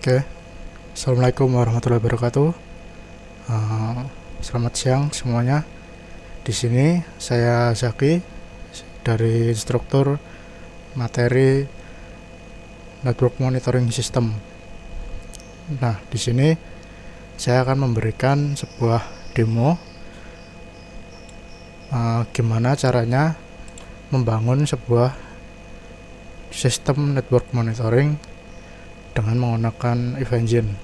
Oke, Assalamualaikum warahmatullahi wabarakatuh. Eh, Selamat siang semuanya. Di sini saya Zaki dari instruktur materi Network Monitoring System. Nah, di sini saya akan memberikan sebuah demo gimana caranya membangun sebuah sistem network monitoring dengan menggunakan EVE-Engine.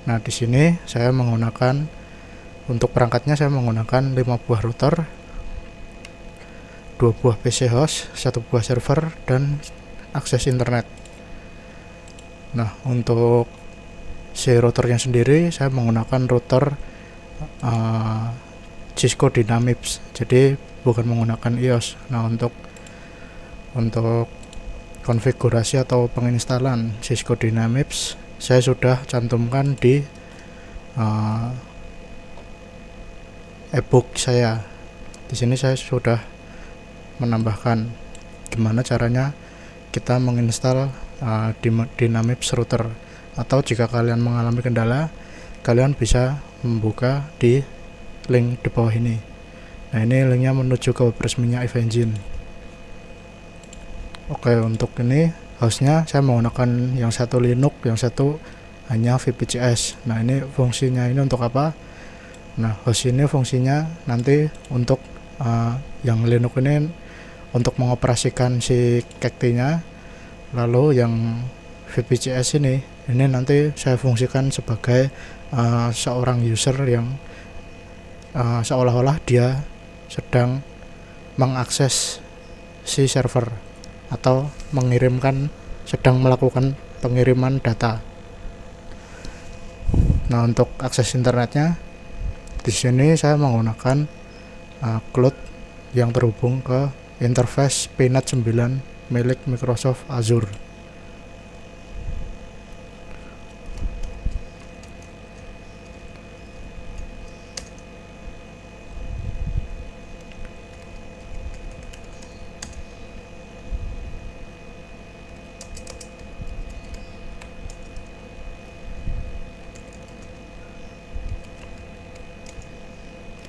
Nah, di sini saya menggunakan untuk perangkatnya saya menggunakan 5 buah router, 2 buah PC host, 1 buah server, dan akses internet. Nah, untuk si routernya sendiri saya menggunakan router Cisco Dynamics, jadi bukan menggunakan EOS. Nah, untuk konfigurasi atau penginstalan Cisco Dynamics saya sudah cantumkan di ebook saya. Di sini saya sudah menambahkan gimana caranya kita menginstal Dynamics router, atau jika kalian mengalami kendala kalian bisa membuka di link di bawah ini. Nah, ini linknya menuju ke web resminya EVE-Engine. Oke, untuk ini hostnya saya menggunakan yang satu Linux, yang satu hanya VPCS. Nah, ini fungsinya ini untuk apa? Nah, host ini fungsinya nanti untuk yang Linux ini untuk mengoperasikan si cacti-nya, lalu yang VPCS ini nanti saya fungsikan sebagai seorang user yang seolah-olah dia sedang mengakses si server atau sedang melakukan pengiriman data. Nah, untuk akses internetnya di sini saya menggunakan cloud yang terhubung ke interface PNAT 9 milik Microsoft Azure.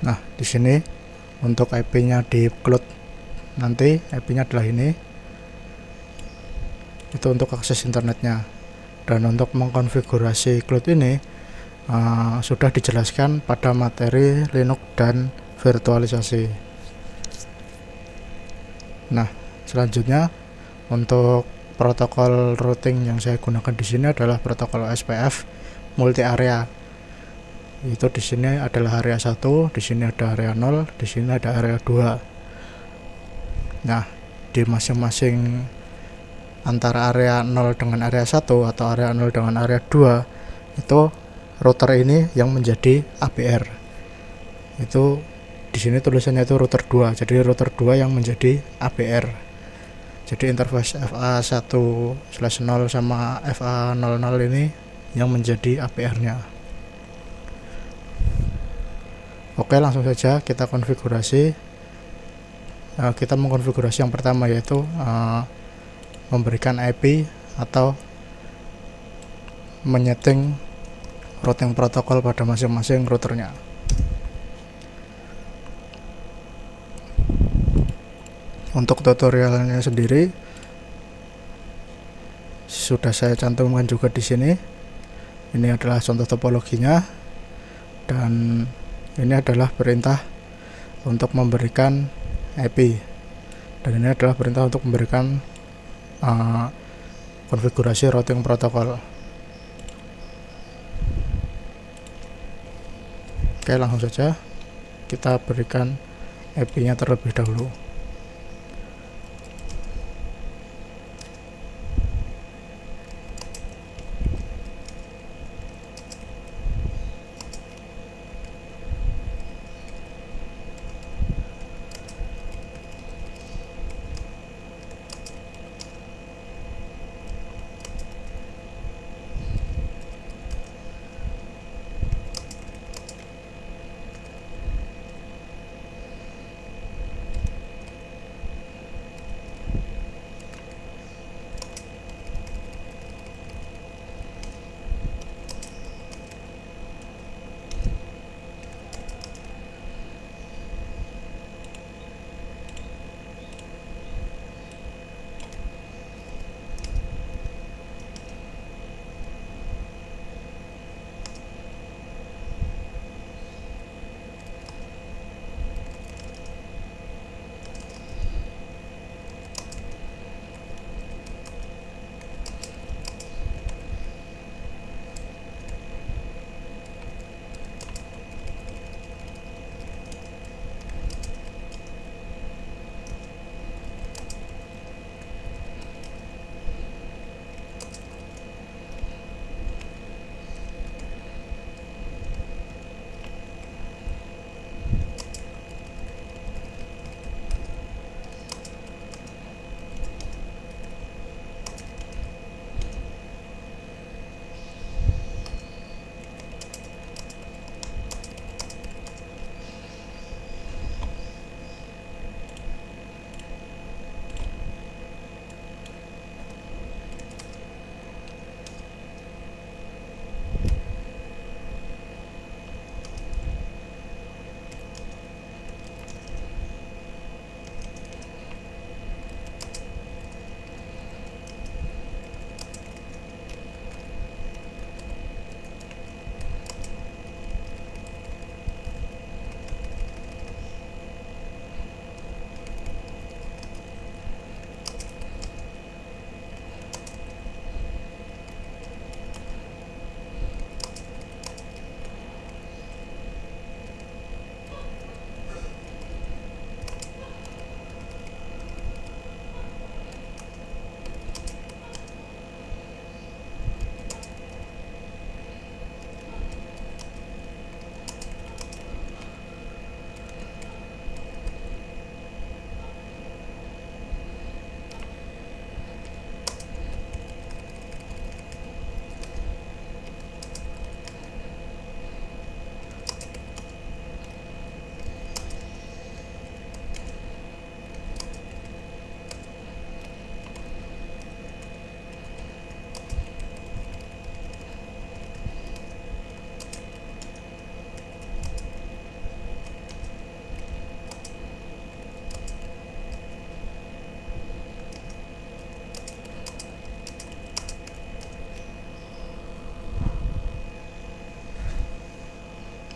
Nah, di sini untuk IP-nya di cloud nanti IP-nya adalah ini. Itu untuk akses internetnya. Dan untuk mengkonfigurasi cloud ini sudah dijelaskan pada materi Linux dan virtualisasi. Nah, selanjutnya untuk protokol routing yang saya gunakan di sini adalah protokol SPF multi area. Itu di sini adalah area 1, di sini ada area 0, di sini ada area 2. Nah, di masing-masing antara area 0 dengan area 1 atau area 0 dengan area 2 itu router ini yang menjadi ABR. Itu di sini tulisannya itu router 2. Jadi router 2 yang menjadi ABR. Jadi interface FA1/0 sama FA00 ini yang menjadi ABR-nya. Oke, langsung saja kita konfigurasi. Kita mengkonfigurasi yang pertama, yaitu memberikan IP atau menyeting routing protokol pada masing-masing routernya. Untuk tutorialnya sendiri sudah saya cantumkan juga di sini. Ini adalah contoh topologinya, dan ini adalah perintah untuk memberikan IP, dan ini adalah perintah untuk memberikan konfigurasi routing protokol. Oke, langsung saja kita berikan IP-nya terlebih dahulu.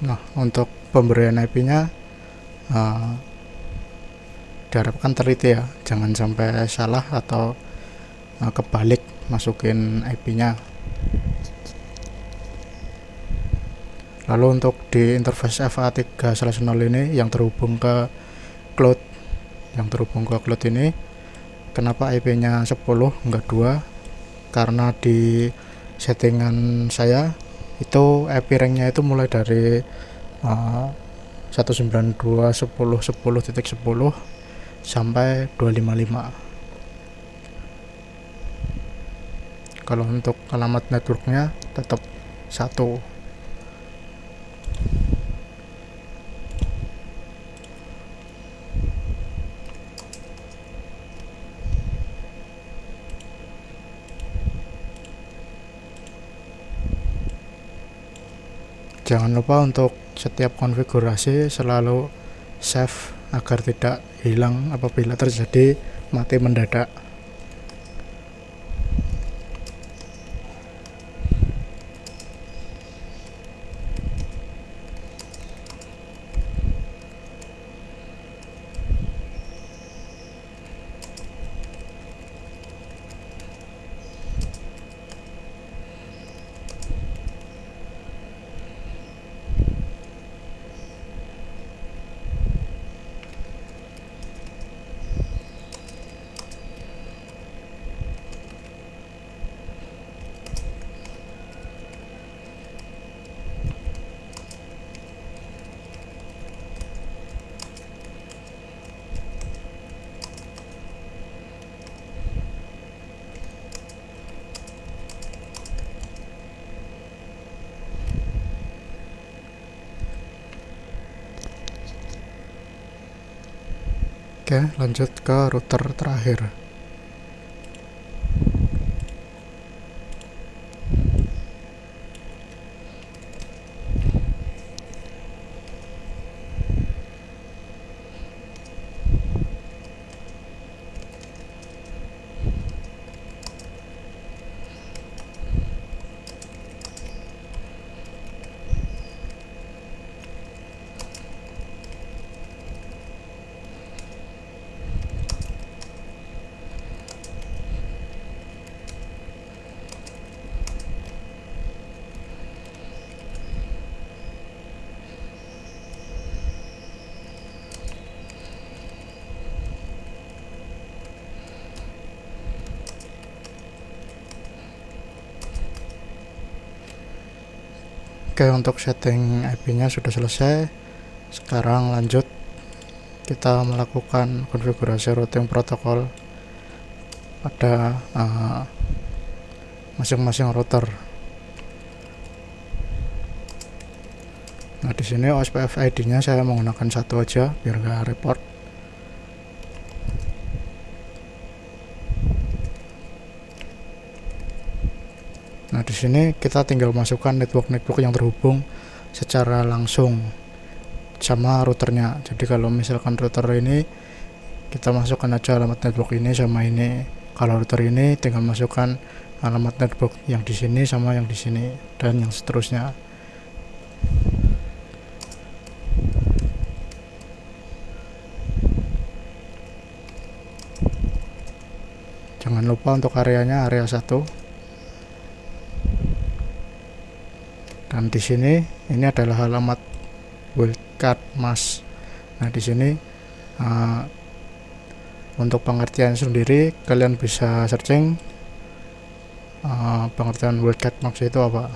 Nah, untuk pemberian IP-nya diharapkan teliti ya, jangan sampai salah atau kebalik masukin IP-nya. Lalu untuk di interface FA3/0 ini yang terhubung ke cloud, ini kenapa IP-nya 10 enggak 2? Karena di settingan saya itu IP rank-nya itu mulai dari 192.10.10.10 sampai 255. Kalau untuk alamat networknya tetap 1. Jangan lupa untuk setiap konfigurasi selalu save agar tidak hilang apabila terjadi mati mendadak. Oke, lanjut ke router terakhir. Oke, untuk setting IP-nya sudah selesai. Sekarang lanjut kita melakukan konfigurasi routing protokol pada masing-masing router. Nah, di sini OSPF ID-nya saya menggunakan 1 aja biar nggak repot. Nah, di sini kita tinggal masukkan network yang terhubung secara langsung sama routernya. Jadi kalau misalkan router ini kita masukkan aja alamat network ini sama ini. Kalau router ini tinggal masukkan alamat network yang di sini sama yang di sini dan yang seterusnya. Jangan lupa untuk areanya area 1. Dan di sini ini adalah alamat wildcard mask. Nah, di sini untuk pengertian sendiri kalian bisa searching pengertian wildcard mask itu apa.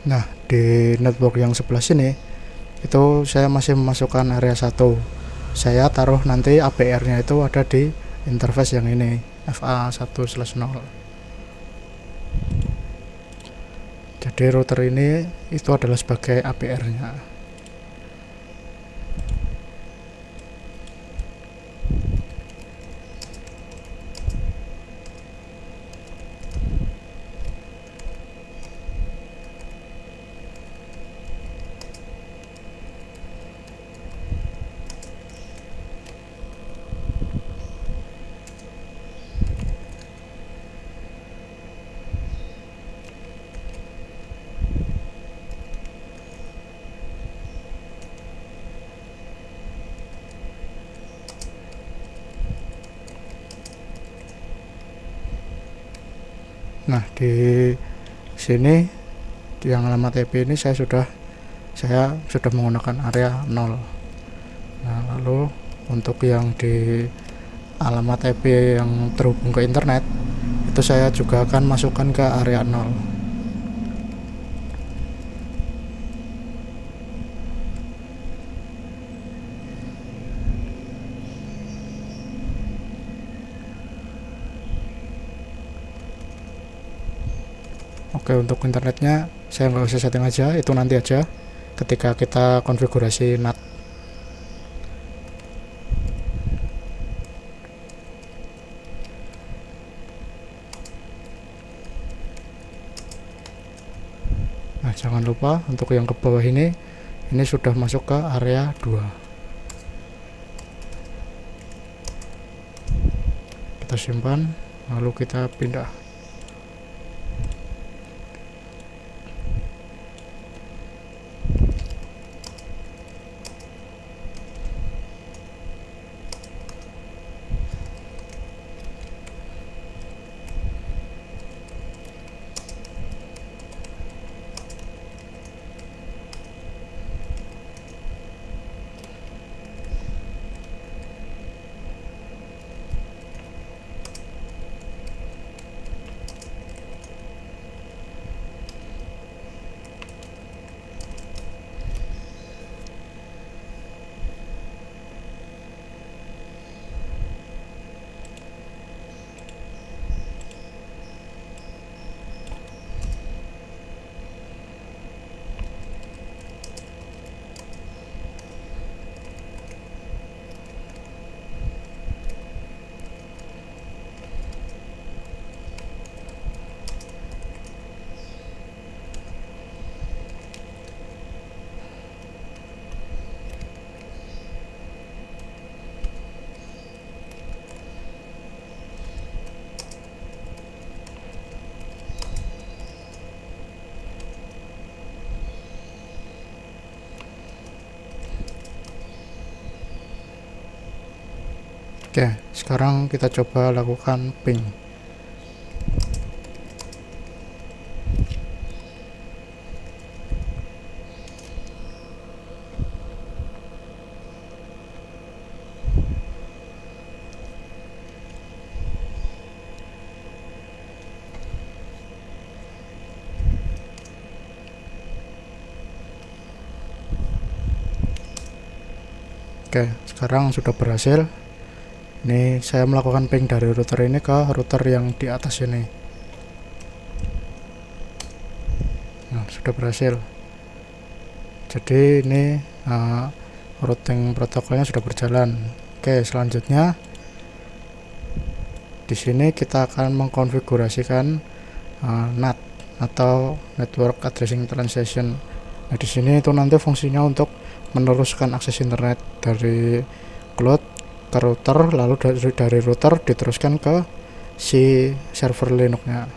Nah, di network yang sebelah sini itu saya masih memasukkan area 1. Saya taruh nanti APR-nya itu ada di interface yang ini, FA1/0. Jadi router ini itu adalah sebagai APR-nya. Nah, di sini yang alamat IP ini saya sudah menggunakan area 0. Nah, lalu untuk yang di alamat IP yang terhubung ke internet itu saya juga akan masukkan ke area 0. Oke, untuk internetnya saya nggak usah setting aja, itu nanti aja ketika kita konfigurasi NAT. Nah, jangan lupa untuk yang ke bawah ini sudah masuk ke area 2. Kita simpan, lalu kita pindah. Oke, sekarang kita coba lakukan ping. Oke, sekarang sudah berhasil. Ini saya melakukan ping dari router ini ke router yang di atas ini. Nah, sudah berhasil. Jadi ini routing protokolnya sudah berjalan. Oke, selanjutnya di sini kita akan mengkonfigurasikan NAT atau Network Addressing Translation. Nah, di sini itu nanti fungsinya untuk meneruskan akses internet dari cloud ke router, lalu dari router diteruskan ke si server Linux-nya.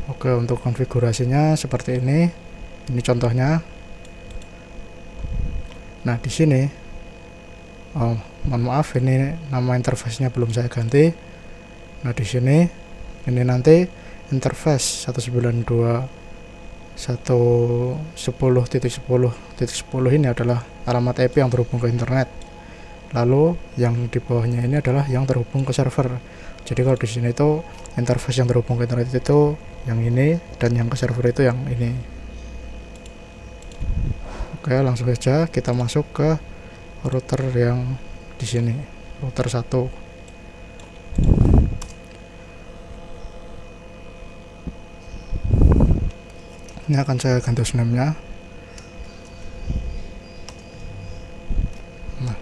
Oke, untuk konfigurasinya seperti ini. Ini contohnya. Nah, di sini mohon maaf, ini nama interface-nya belum saya ganti. Nah, di sini ini nanti interface 192.110.10.10 ini adalah alamat IP yang terhubung ke internet. Lalu yang di bawahnya ini adalah yang terhubung ke server. Jadi kalau di sini itu interface yang terhubung ke internet itu yang ini, dan yang ke server itu yang ini. Oke, langsung saja kita masuk ke router yang di sini, router 1. Ini akan saya ganti username-nya. Nah,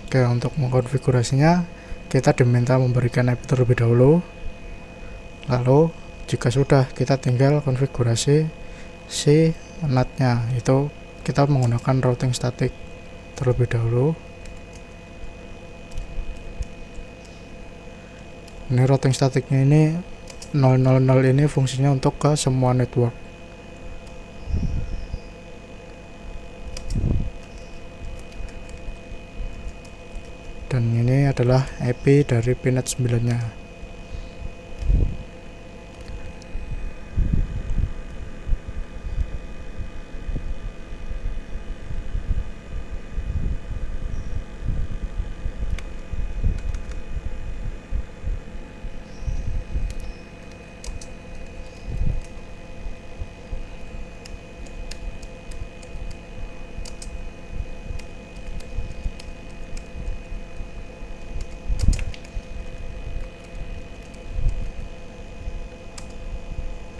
oke, untuk mengkonfigurasinya kita diminta memberikan IP terlebih dahulu. Lalu jika sudah, kita tinggal konfigurasi si NAT-nya, itu kita menggunakan routing static terlebih dahulu. Ini routing statiknya ini 000 ini fungsinya untuk ke semua network. Dan ini adalah IP dari PNAT 9-nya.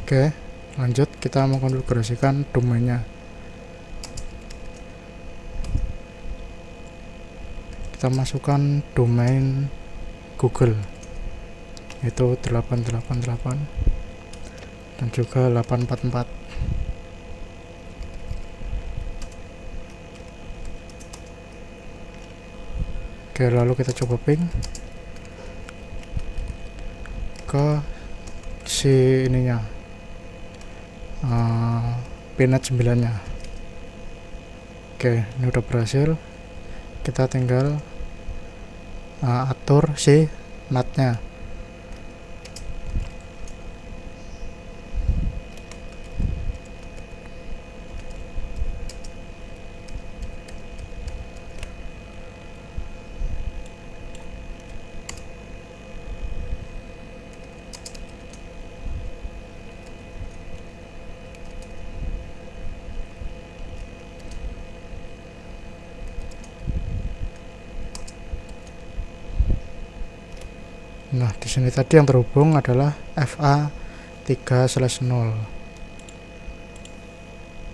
Oke, lanjut kita mengkonfigurasikan domainnya. Kita masukkan domain Google, yaitu 888 dan juga 844. Oke, lalu kita coba ping ke si ininya, PNAT 9-nya. Oke, ini udah berhasil. Kita tinggal atur si NAT-nya. Nah, di sini tadi yang terhubung adalah FA3/0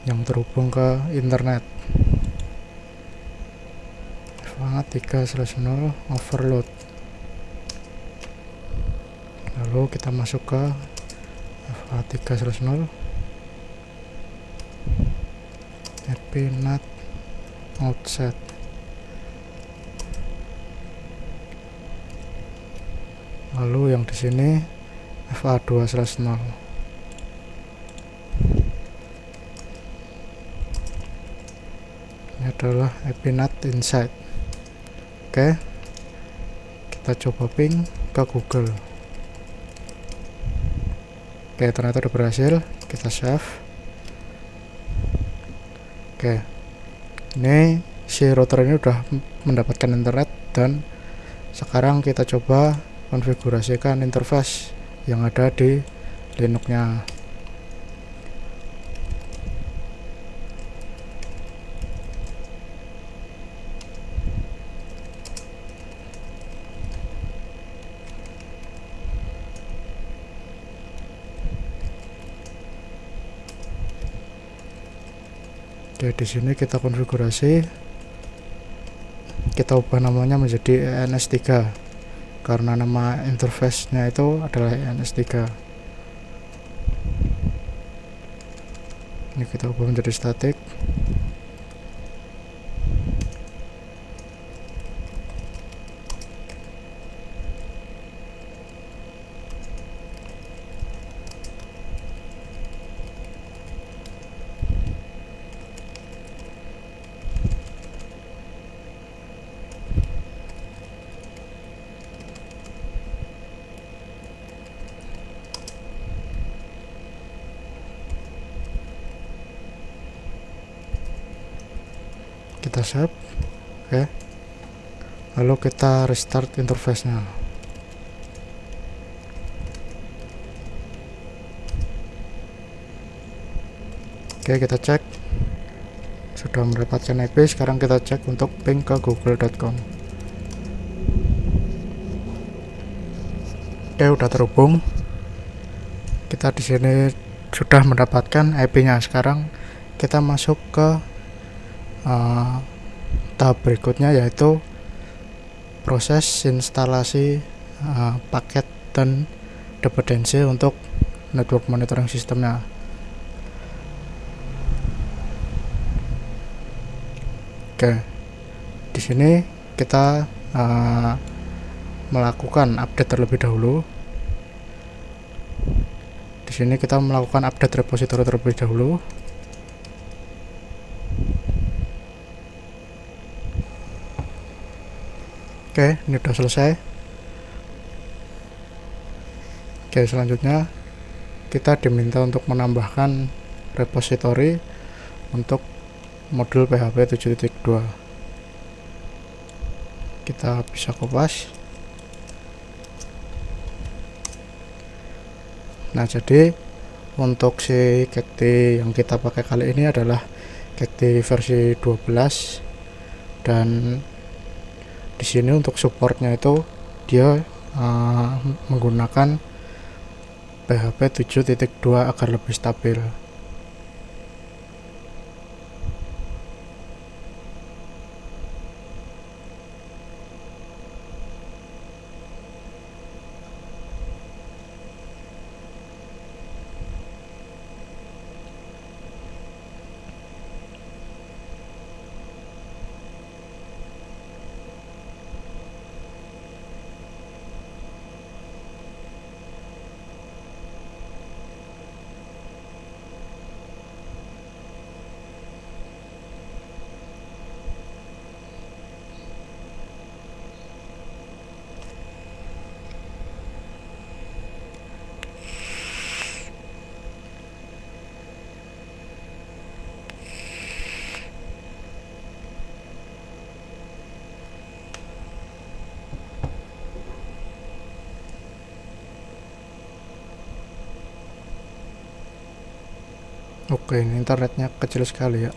yang terhubung ke internet. FA3/0 overload. Lalu kita masuk ke FA3/0 PNAT outset. Lalu yang di sini FA2/0. Ini adalah IP NAT inside. Oke, kita coba ping ke Google. Oke, ternyata udah berhasil. Kita save. Oke, ini si router ini udah mendapatkan internet, dan sekarang kita coba konfigurasikan interface yang ada di Linux-nya. Oke, di sini kita konfigurasi, kita ubah namanya menjadi ENS3 karena nama interface-nya itu adalah ENS3. Ini kita ubah menjadi static. Kita save. Oke, lalu kita restart interface-nya. Oke, kita cek sudah mendapatkan IP. Sekarang kita cek untuk ping ke google.com. Oke, udah terhubung. Kita di sini sudah mendapatkan IP-nya. Sekarang kita masuk ke tahap berikutnya, yaitu proses instalasi paket dan dependensi untuk network monitoring sistemnya. Oke, di sini kita melakukan update terlebih dahulu. Di sini kita melakukan update repository terlebih dahulu. Oke, ini sudah selesai. Oke, selanjutnya kita diminta untuk menambahkan repository untuk modul PHP 7.2. Kita bisa kopas. Nah, jadi untuk si Cacti yang kita pakai kali ini adalah Cacti versi 12, dan di sini untuk supportnya itu dia menggunakan PHP 7.2 agar lebih stabil. Oke, ini internetnya kecil sekali ya.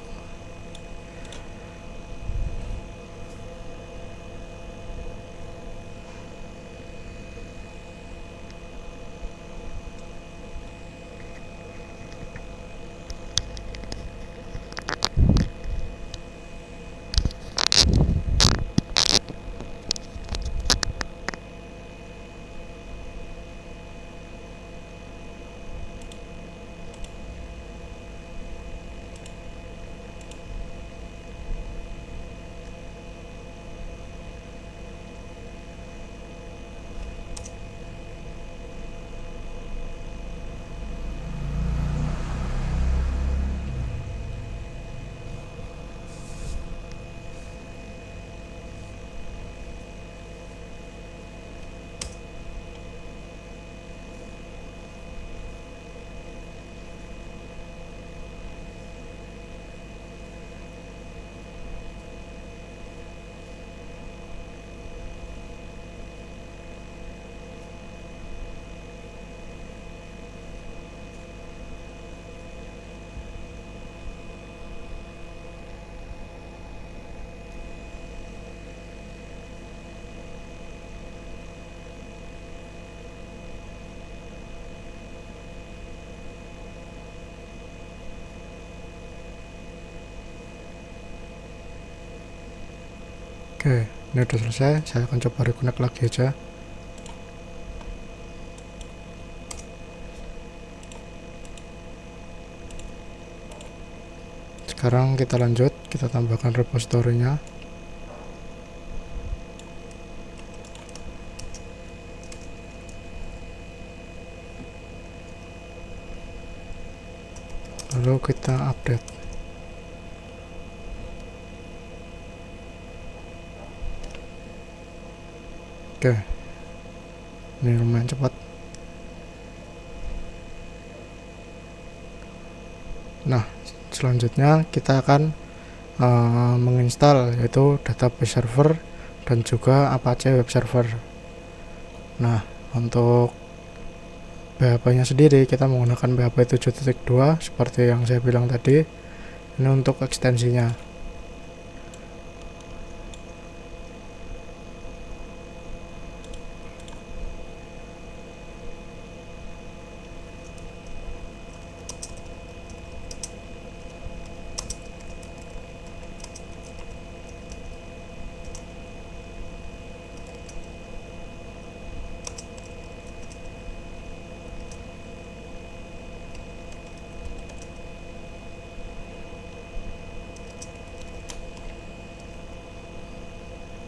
Oke, ini udah selesai. Saya akan coba reconnect lagi aja. Sekarang kita lanjut, kita tambahkan repositorinya. Lalu kita update. Oke, ini lumayan cepat. Nah, selanjutnya kita akan menginstal yaitu database server dan juga Apache Web Server. Nah, untuk PHP nya sendiri kita menggunakan PHP 7.2 seperti yang saya bilang tadi. Ini untuk ekstensinya.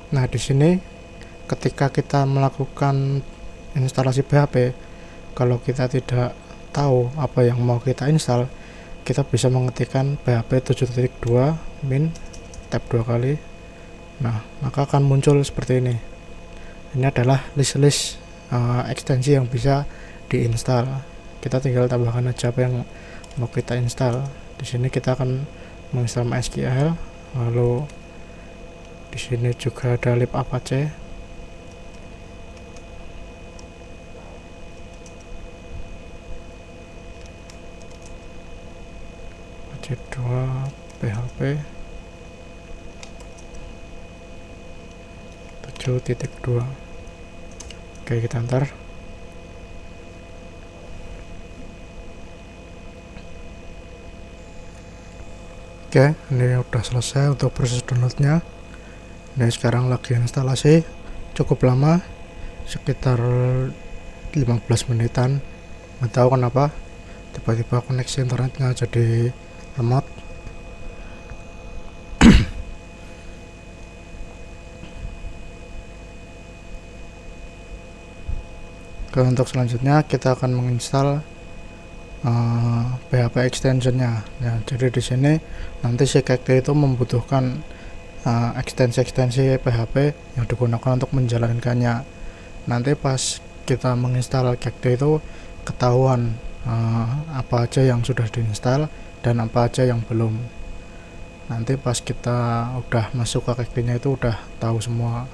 Nah, di sini ketika kita melakukan instalasi PHP, kalau kita tidak tahu apa yang mau kita install, kita bisa mengetikkan PHP 7.2 min tab 2 kali. Nah, maka akan muncul seperti ini. Ini adalah list ekstensi yang bisa diinstal. Kita tinggal tambahkan aja apa yang mau kita install. Di sini kita akan menginstal MySQL, lalu di sini juga ada lib Apache. Apache 2 PHP 7.2. Oke, kita enter. Oke, ini udah selesai untuk proses downloadnya. Ini sekarang lagi instalasi, cukup lama, sekitar 15 menitan. Nggak tahu kenapa tiba-tiba koneksi internetnya jadi lemot. Oke, untuk selanjutnya kita akan menginstal PHP extensionnya. Ya, jadi di sini nanti si Cacti itu membutuhkan ekstensi-ekstensi PHP yang digunakan untuk menjalankannya. Nanti pas kita menginstal Cacti itu ketahuan apa aja yang sudah diinstal dan apa aja yang belum. Nanti pas kita udah masuk ke Cacti-nya itu udah tahu semua.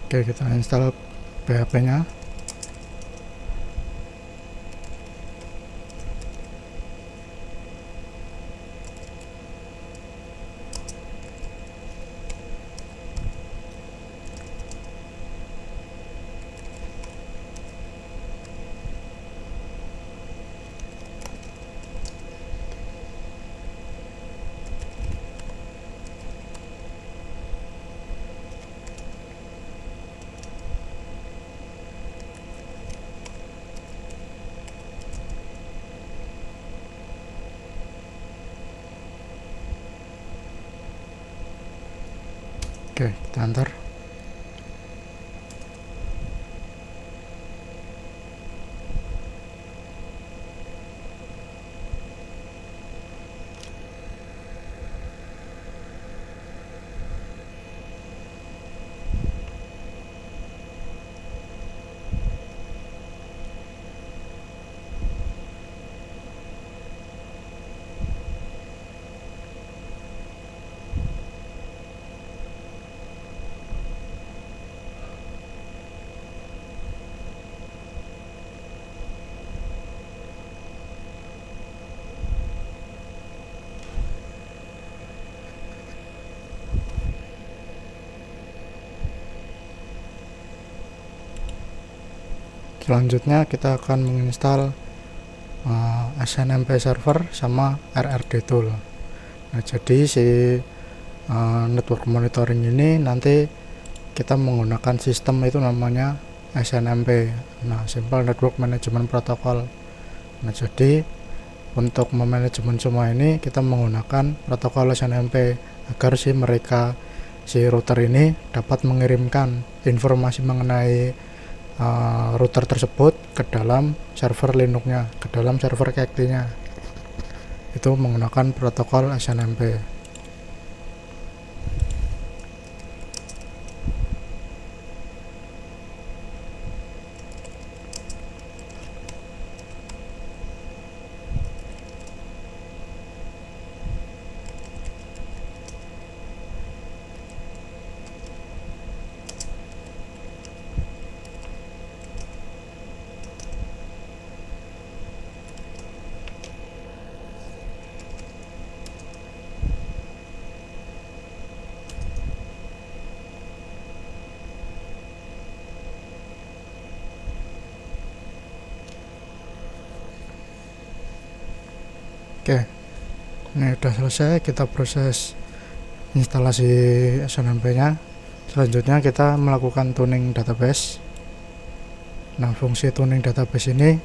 Oke, kita install PHP-nya. Oke, kita enter. Selanjutnya kita akan menginstal SNMP server sama RRD tool. Nah, jadi si network monitoring ini nanti kita menggunakan sistem itu namanya SNMP. Nah, Simple Network Management Protocol. Nah, jadi untuk memanajemen semua ini kita menggunakan protokol SNMP agar si router ini dapat mengirimkan informasi mengenai router tersebut ke dalam server Linux-nya, ke dalam server Cacti-nya. Itu menggunakan protokol SNMP. Oke, ini udah selesai, kita proses instalasi SNMP nya. Selanjutnya kita melakukan tuning database. Nah, fungsi tuning database ini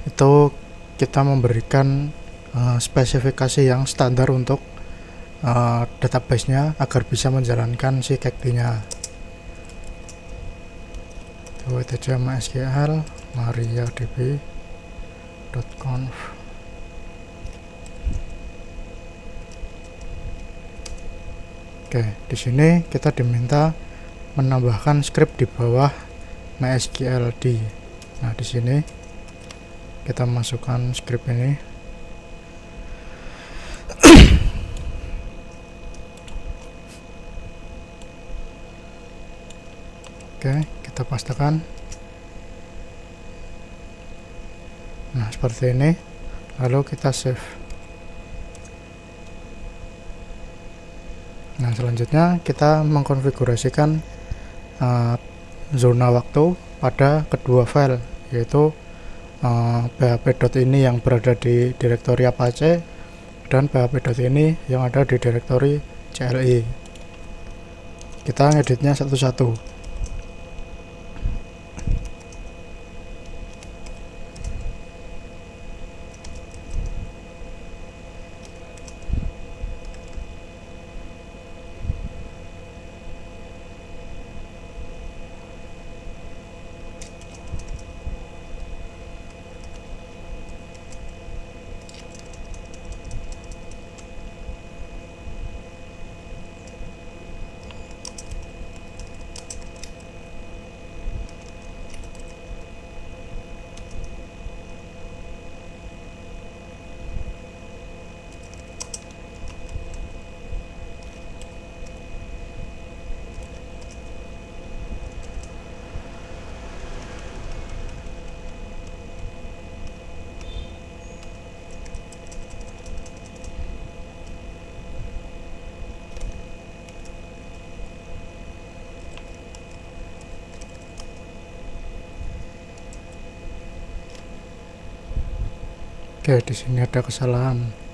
itu kita memberikan spesifikasi yang standar untuk database-nya agar bisa menjalankan si caged-nya. wtc mysql mariadb.conf. Oke, di sini kita diminta menambahkan script di bawah mysqld. Nah, di sini kita masukkan script ini. Oke, kita pastikan. Nah, seperti ini. Lalu kita save. Nah, selanjutnya kita mengkonfigurasikan zona waktu pada kedua file, yaitu php.ini yang berada di direktori Apache dan php.ini yang ada di direktori CLI. Kita ngeditnya satu-satu. Oke, di sini ada kesalahan.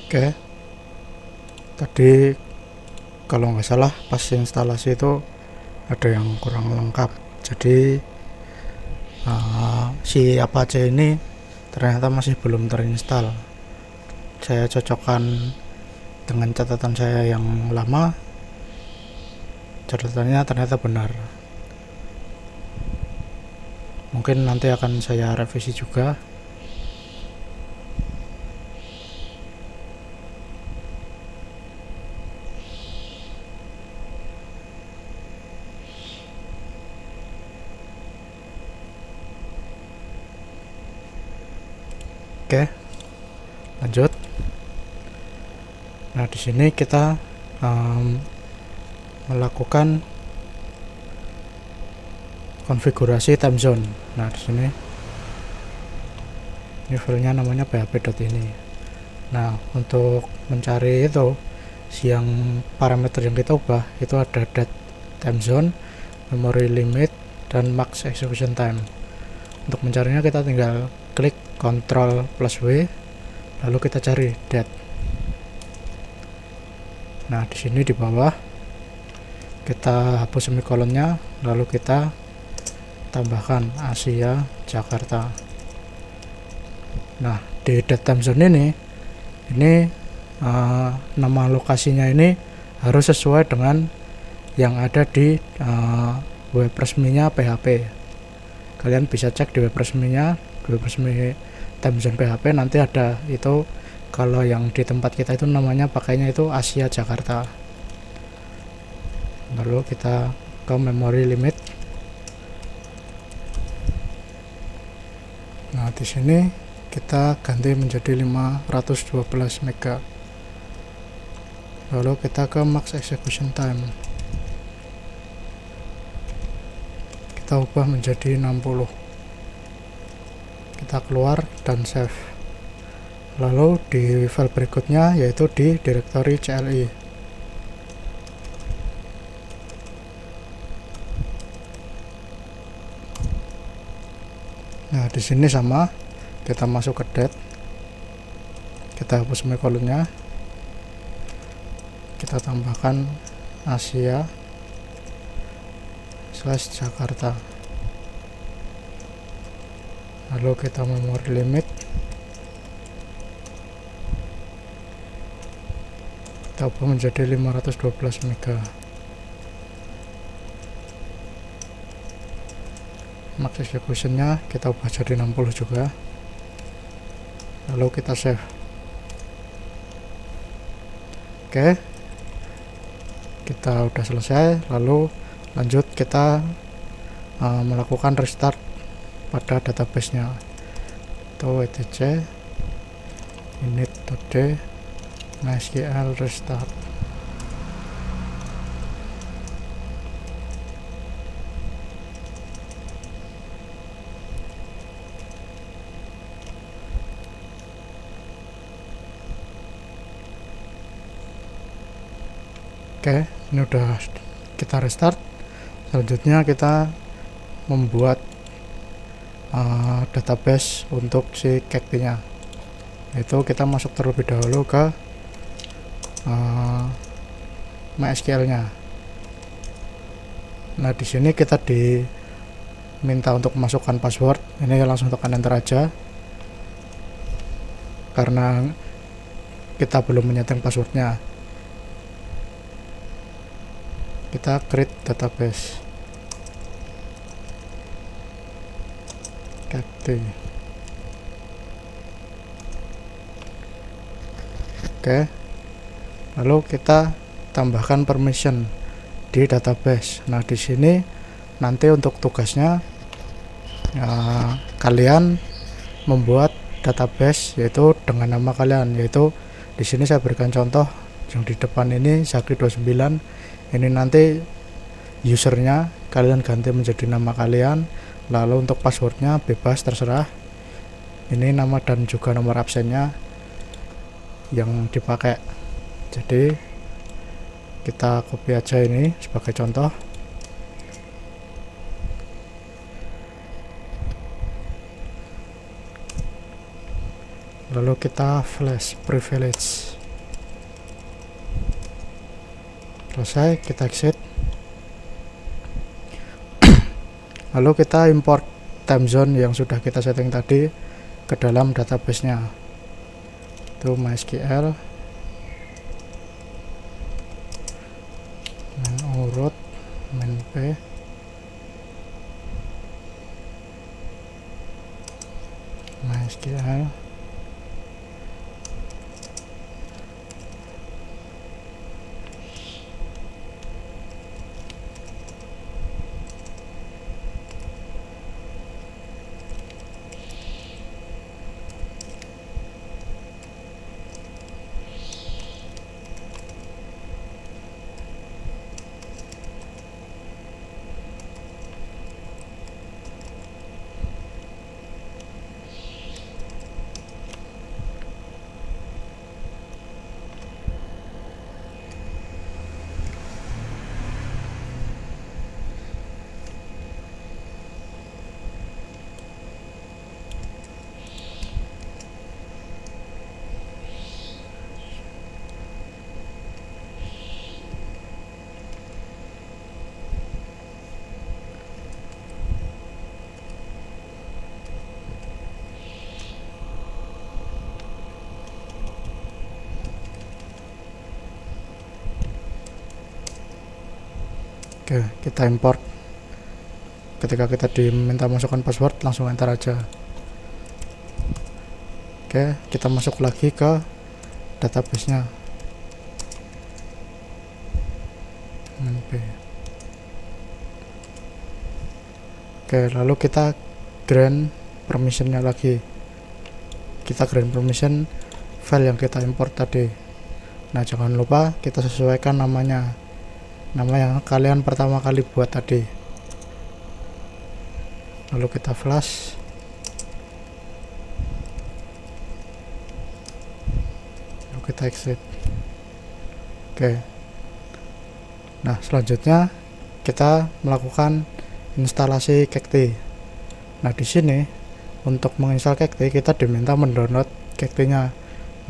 Oke, tadi kalau nggak salah pas instalasi itu ada yang kurang lengkap. Jadi si Apache ini ternyata masih belum terinstall. Saya cocokkan dengan catatan saya yang lama, catatannya ternyata benar. Mungkin nanti akan saya revisi juga. Oke, lanjut. Nah, di sini kita melakukan konfigurasi time zone. Nah, di sini ini filenya namanya php.ini. Nah, untuk mencari itu yang parameter yang kita ubah itu ada date, time zone, memory limit, dan max execution time. Untuk mencarinya kita tinggal klik Ctrl plus W, lalu kita cari date. Nah, di sini di bawah kita hapus semikolonnya, lalu kita tambahkan Asia Jakarta. Nah, di date time zone ini nama lokasinya ini harus sesuai dengan yang ada di web resminya PHP. Kalian bisa cek di web resminya, web resmi time zone PHP, nanti ada itu. Kalau yang di tempat kita itu namanya pakainya itu Asia Jakarta. Lalu kita ke memory limit. Nah, di sini kita ganti menjadi 512 MB. Lalu kita ke max execution time, kita ubah menjadi 60. Kita keluar dan save. Lalu di file berikutnya yaitu di directory CLI. Nah, di sini sama, kita masuk ke date, kita hapus semikolonnya, kita tambahkan Asia / Jakarta. Lalu kita memory limit, kita ubah menjadi 512 MB. Max executionnya kita ubah jadi 60 juga. Lalu kita save. Oke, kita udah selesai. Lalu lanjut kita melakukan restart pada database-nya. Itu etc init.d MySQL restart. Oke, ini udah kita restart. Selanjutnya kita membuat database untuk si cake-nya. Itu kita masuk terlebih dahulu ke MySQL-nya. Nah, di sini kita diminta untuk masukkan password. Ini langsung tekan enter aja, karena kita belum menyeting passwordnya. Kita create database. Oke, lalu kita tambahkan permission di database. Nah, di sini nanti untuk tugasnya kalian membuat database yaitu dengan nama kalian, yaitu di sini saya berikan contoh yang di depan ini Zaki29. Ini nanti usernya kalian ganti menjadi nama kalian. Lalu untuk passwordnya bebas terserah. Ini nama dan juga nomor absennya yang dipakai. Jadi kita copy aja ini sebagai contoh. Lalu kita flash privilege. selesai, kita exit. Lalu kita import time zone yang sudah kita setting tadi ke dalam database-nya. Itu MySQL main urut main p MySQL Oke, kita import. Ketika kita diminta masukkan password, langsung enter aja. Oke, kita masuk lagi ke database-nya. Oke, lalu kita grant permission-nya lagi. Kita grant permission file yang kita import tadi. Nah, jangan lupa kita sesuaikan namanya, nama yang kalian pertama kali buat tadi. Lalu kita flash. Lalu kita exit. Oke. Nah, selanjutnya kita melakukan instalasi Cacti. Nah, di sini untuk menginstal Cacti kita diminta mendownload Cacti-nya.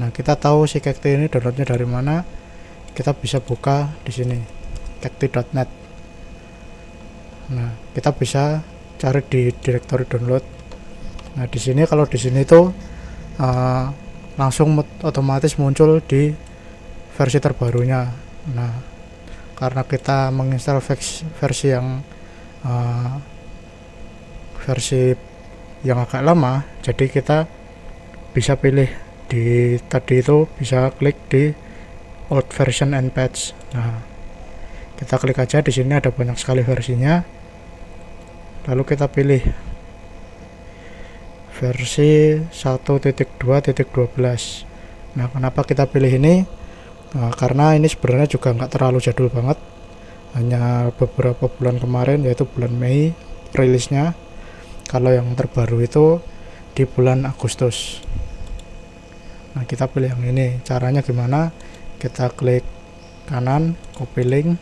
Nah, kita tahu si Cacti ini downloadnya dari mana. Kita bisa buka di sini cacti.net. Nah, kita bisa cari di direktori download. Nah, di sini kalau di sini tuh langsung otomatis muncul di versi terbarunya. Nah, karena kita menginstal versi yang agak lama, jadi kita bisa pilih di tadi itu, bisa klik di old version and patch. Nah, kita klik aja, di sini ada banyak sekali versinya. Lalu kita pilih versi 1.2.12. Nah, kenapa kita pilih ini? Nah, karena ini sebenarnya juga nggak terlalu jadul banget, hanya beberapa bulan kemarin, yaitu bulan Mei rilisnya. Kalau yang terbaru itu di bulan Agustus. Nah, kita pilih yang ini. Caranya gimana? Kita klik kanan, copy link,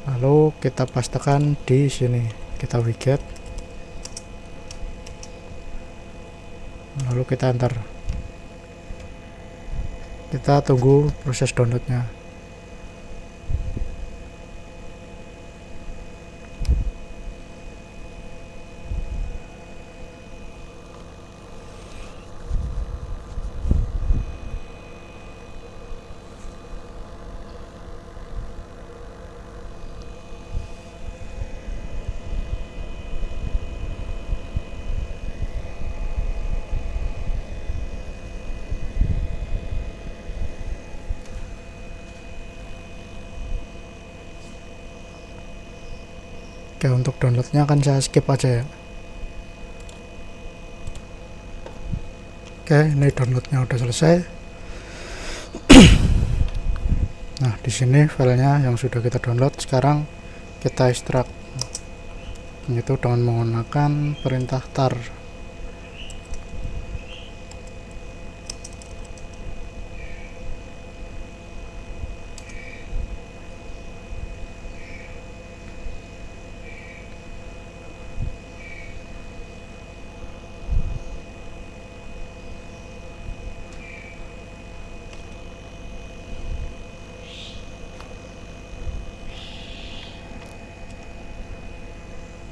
lalu kita pastekan di sini. Kita widget, lalu kita enter. Kita tunggu proses downloadnya. Oke, untuk downloadnya akan saya skip aja ya. Oke, ini downloadnya udah selesai. Nah, di sini filenya yang sudah kita download. Sekarang kita ekstrak, yaitu dengan menggunakan perintah tar.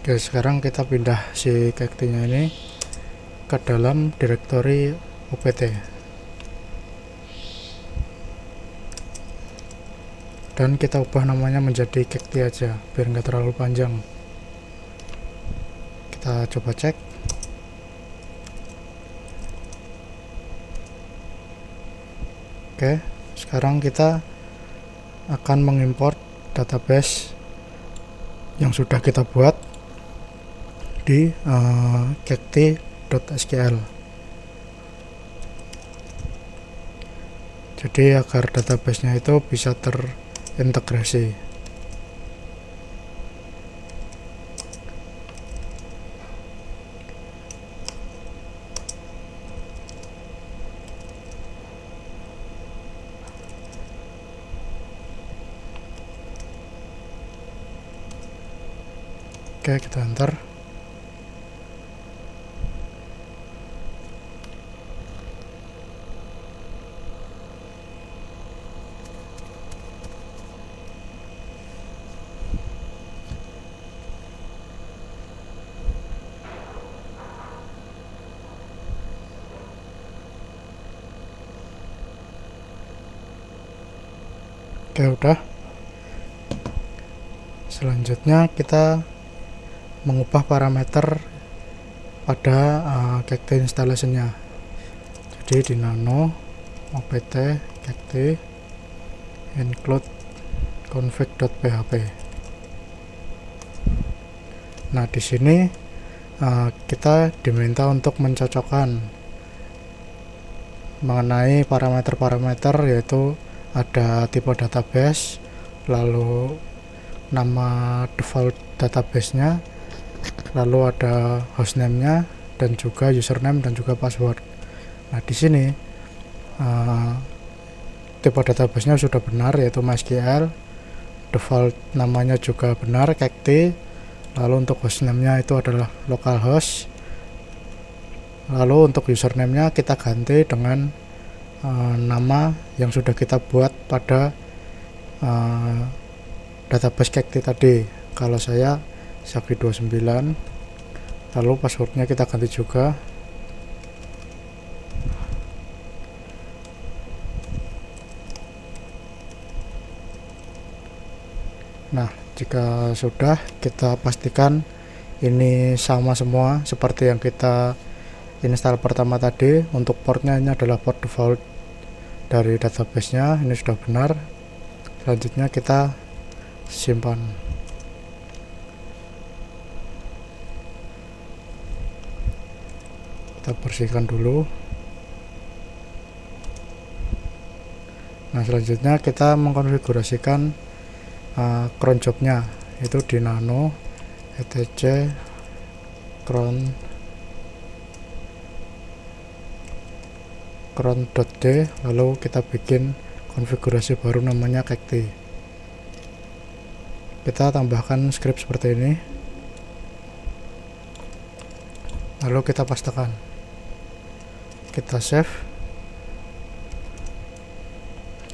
Oke, sekarang kita pindah si cacti-nya ini ke dalam direktori opt dan kita ubah namanya menjadi cacti aja biar nggak terlalu panjang. Kita coba cek. Oke, sekarang kita akan mengimport database yang sudah kita buat di cacti.sql. Jadi agar databasenya itu bisa terintegrasi. Oke, kita enter. Oke, udah. Selanjutnya kita mengubah parameter pada cacti installation-nya. Jadi di nano opt cacti include config.php. Nah, di sini kita diminta untuk mencocokkan mengenai parameter-parameter, yaitu ada tipe database, lalu nama default database-nya, lalu ada hostname-nya, dan juga username dan juga password. Nah, di sini tipe database-nya sudah benar, yaitu MySQL. Default namanya juga benar, cacti. Lalu untuk hostname-nya itu adalah localhost. Lalu untuk username-nya kita ganti dengan nama yang sudah kita buat pada database cacti tadi. Kalau saya Sakti29. Lalu passwordnya kita ganti juga. Nah, jika sudah, kita pastikan ini sama semua seperti yang kita install pertama tadi. Untuk portnya ini adalah port default dari database-nya, ini sudah benar. Selanjutnya kita simpan. Kita bersihkan dulu. Nah, selanjutnya kita mengkonfigurasikan cron job-nya, itu di nano etc cron.d, lalu kita bikin konfigurasi baru namanya cacti. Kita tambahkan script seperti ini, lalu kita pastekan, kita save.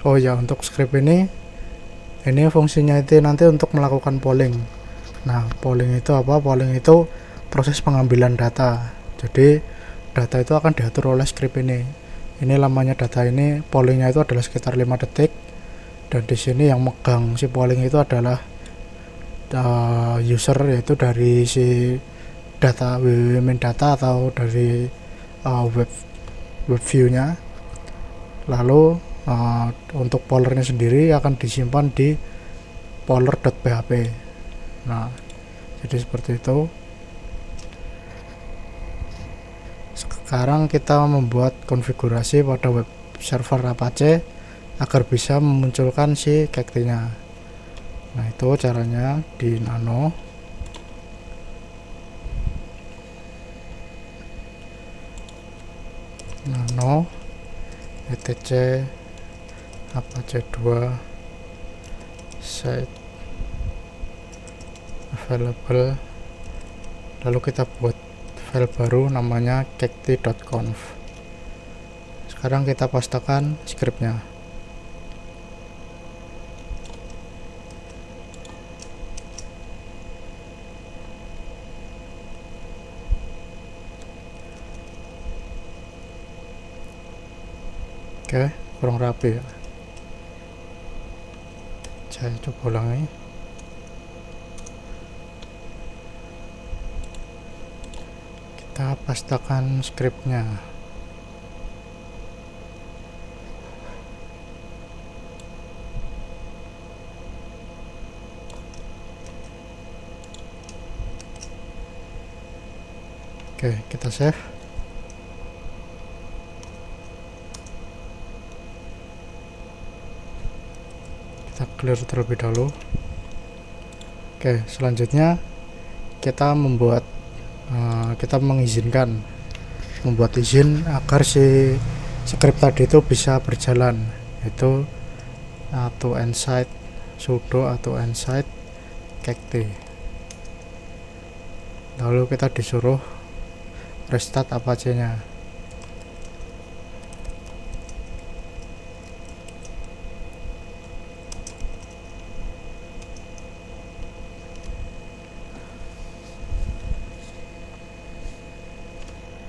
Oh ya, untuk script ini fungsinya itu nanti untuk melakukan polling. Nah, polling itu apa? Polling itu proses pengambilan data. Jadi data itu akan diatur oleh script ini. Ini lamanya data ini, pollingnya itu adalah sekitar 5 detik. Dan di sini yang megang si polling itu adalah user, yaitu dari si data main data atau dari web view-nya. Lalu untuk pollernya sendiri akan disimpan di poller.php. Nah, jadi seperti itu. Sekarang kita membuat konfigurasi pada web server Apache agar bisa memunculkan si cacti-nya. Nah, itu caranya di nano. etc Apache 2 set available, lalu kita buat file baru namanya cacti.conf. Sekarang kita pastekan scriptnya. Oke, kurang rapi ya. Saya coba ulangi. Kita pastakan scriptnya. Oke, kita save. Kita clear terlebih dahulu. Oke, selanjutnya kita mengizinkan membuat izin agar si script tadi itu bisa berjalan, yaitu atau inside sudo atau inside cacti. Lalu kita disuruh restart Apache-nya.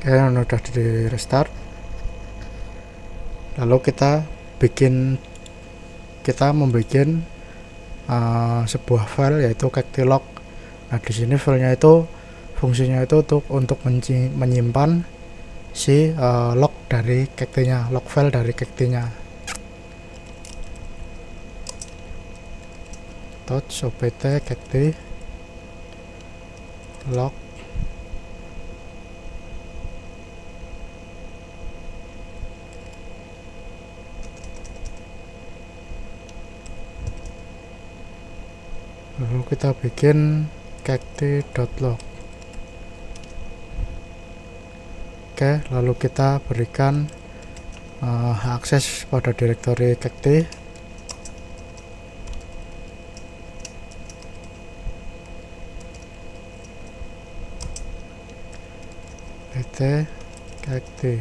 Oke, udah di restart. Lalu kita membuat sebuah file, yaitu cacti-log. Nah, di sini filenya itu fungsinya itu untuk menyimpan si log dari cacti-nya, log file dari cacti-nya. .opt cacti log. Lalu kita bikin cacti.log. Oke, lalu kita berikan akses pada direktori cacti. cacti.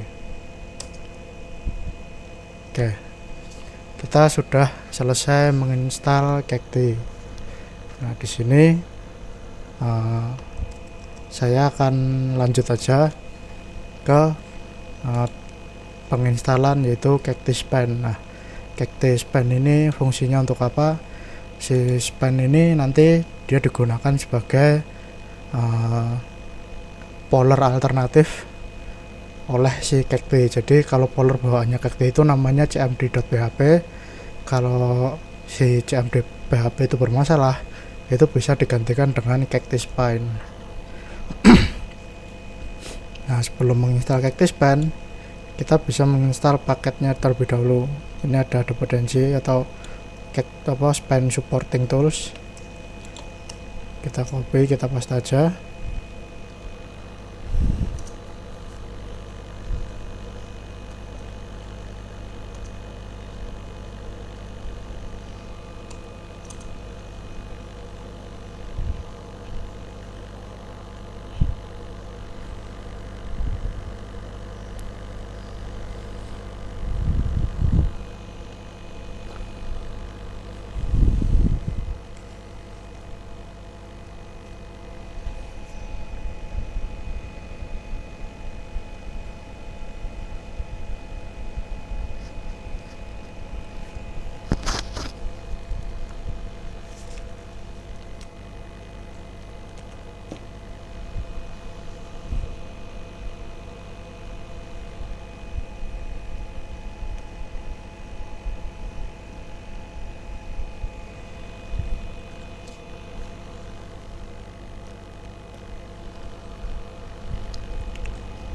Oke, kita sudah selesai menginstal cacti. Nah, di sini saya akan lanjut aja ke penginstalan, yaitu cacti span. Nah, cacti span ini fungsinya untuk apa? Si span ini nanti dia digunakan sebagai poller alternatif oleh si cacti. Jadi kalau poller bawaannya cacti itu namanya cmd.php. Kalau si cmd.php itu bermasalah, itu bisa digantikan dengan cacti span. Nah, sebelum menginstal cacti span, kita bisa menginstal paketnya terlebih dahulu. Ini ada dependency atau span supporting tools. Kita copy, kita paste aja.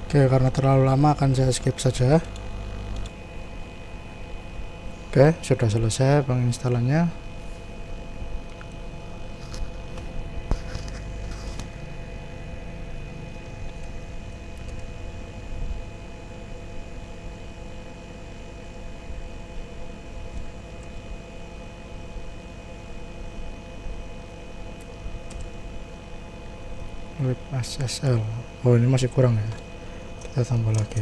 Oke, karena terlalu lama akan saya skip saja. Oke, sudah selesai penginstalannya. Web SSL. Oh, ini masih kurang ya. Kita tambah lagi.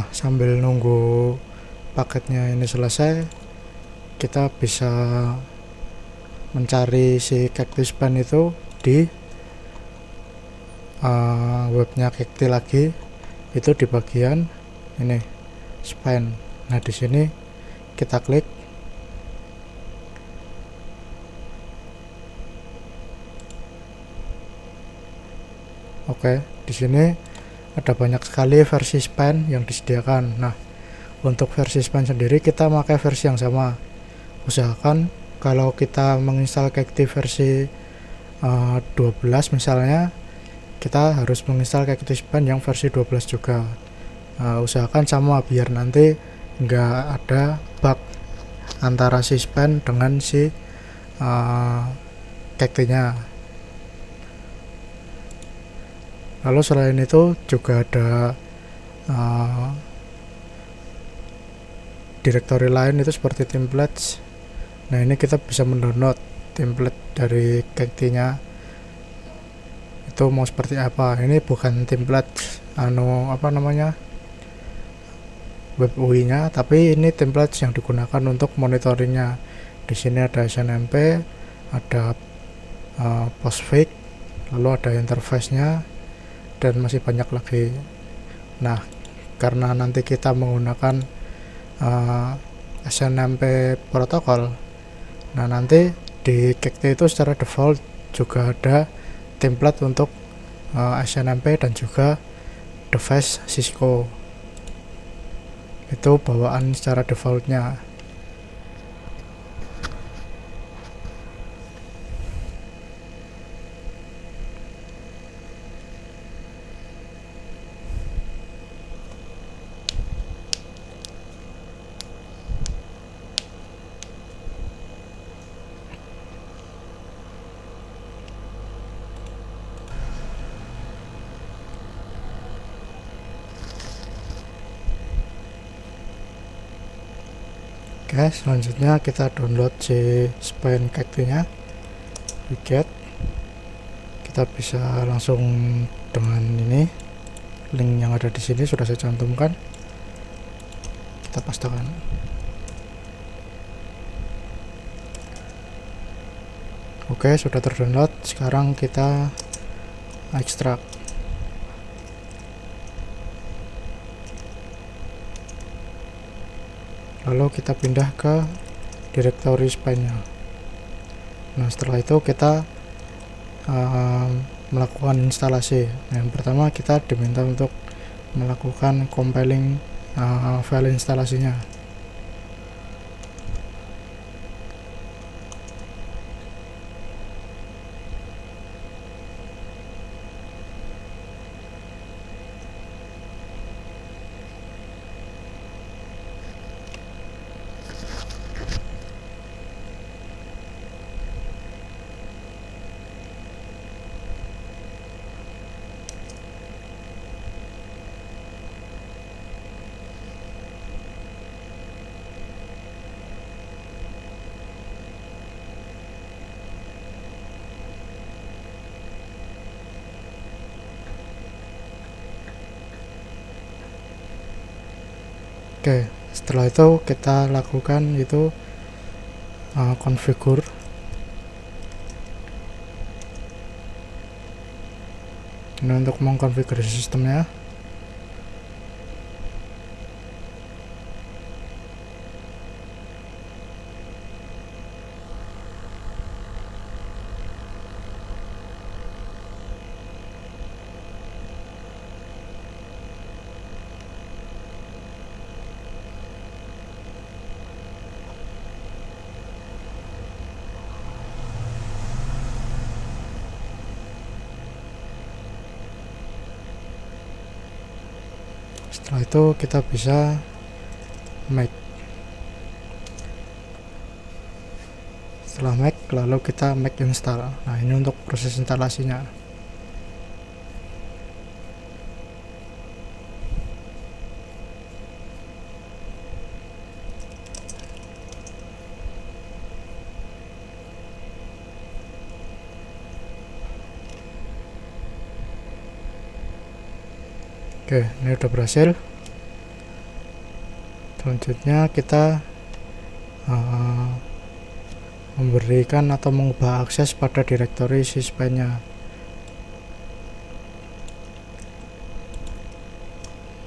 Nah, sambil nunggu paketnya ini selesai, kita bisa mencari si Cactus Pen itu di webnya Cacti lagi, itu di bagian ini Span. Nah, di sini kita klik. Oke, di sini ada banyak sekali versi Span yang disediakan. Nah, untuk versi Span sendiri kita pakai versi yang sama. Usahakan kalau kita menginstal Cacti versi 12 misalnya, kita harus menginstal Cacti Span yang versi 12 juga. Usahakan sama biar nanti nggak ada bug antara si Span dengan si Cacti-nya. Lalu selain itu juga ada direktori lain itu seperti templates. Nah, ini kita bisa mendownload template dari Cacti-nya itu mau seperti apa. Ini bukan template web UI-nya, tapi ini template yang digunakan untuk monitoringnya. Di sini ada SNMP, ada postfix, lalu ada interface-nya, dan masih banyak lagi. Nah, karena nanti kita menggunakan SNMP protokol, nah nanti di Cacti itu secara default juga ada template untuk SNMP dan juga device Cisco. Itu bawaan secara defaultnya. Oke, selanjutnya kita download si Span Cacti-nya, widget. Kita bisa langsung dengan ini link yang ada di sini sudah saya cantumkan, kita pastekan. Oke, sudah terdownload. Sekarang kita ekstrak. Lalu kita pindah ke direktori Span-nya. Nah, setelah itu kita melakukan instalasi. Yang pertama kita diminta untuk melakukan compiling file instalasinya. Oke, setelah itu kita lakukan itu configure. Ini untuk mengkonfigurasi sistemnya. Setelah itu kita bisa make. Setelah make, lalu kita make install. Nah, ini untuk proses instalasinya. Oke, ini udah berhasil. Selanjutnya kita memberikan atau mengubah akses pada direktori si spy-nya.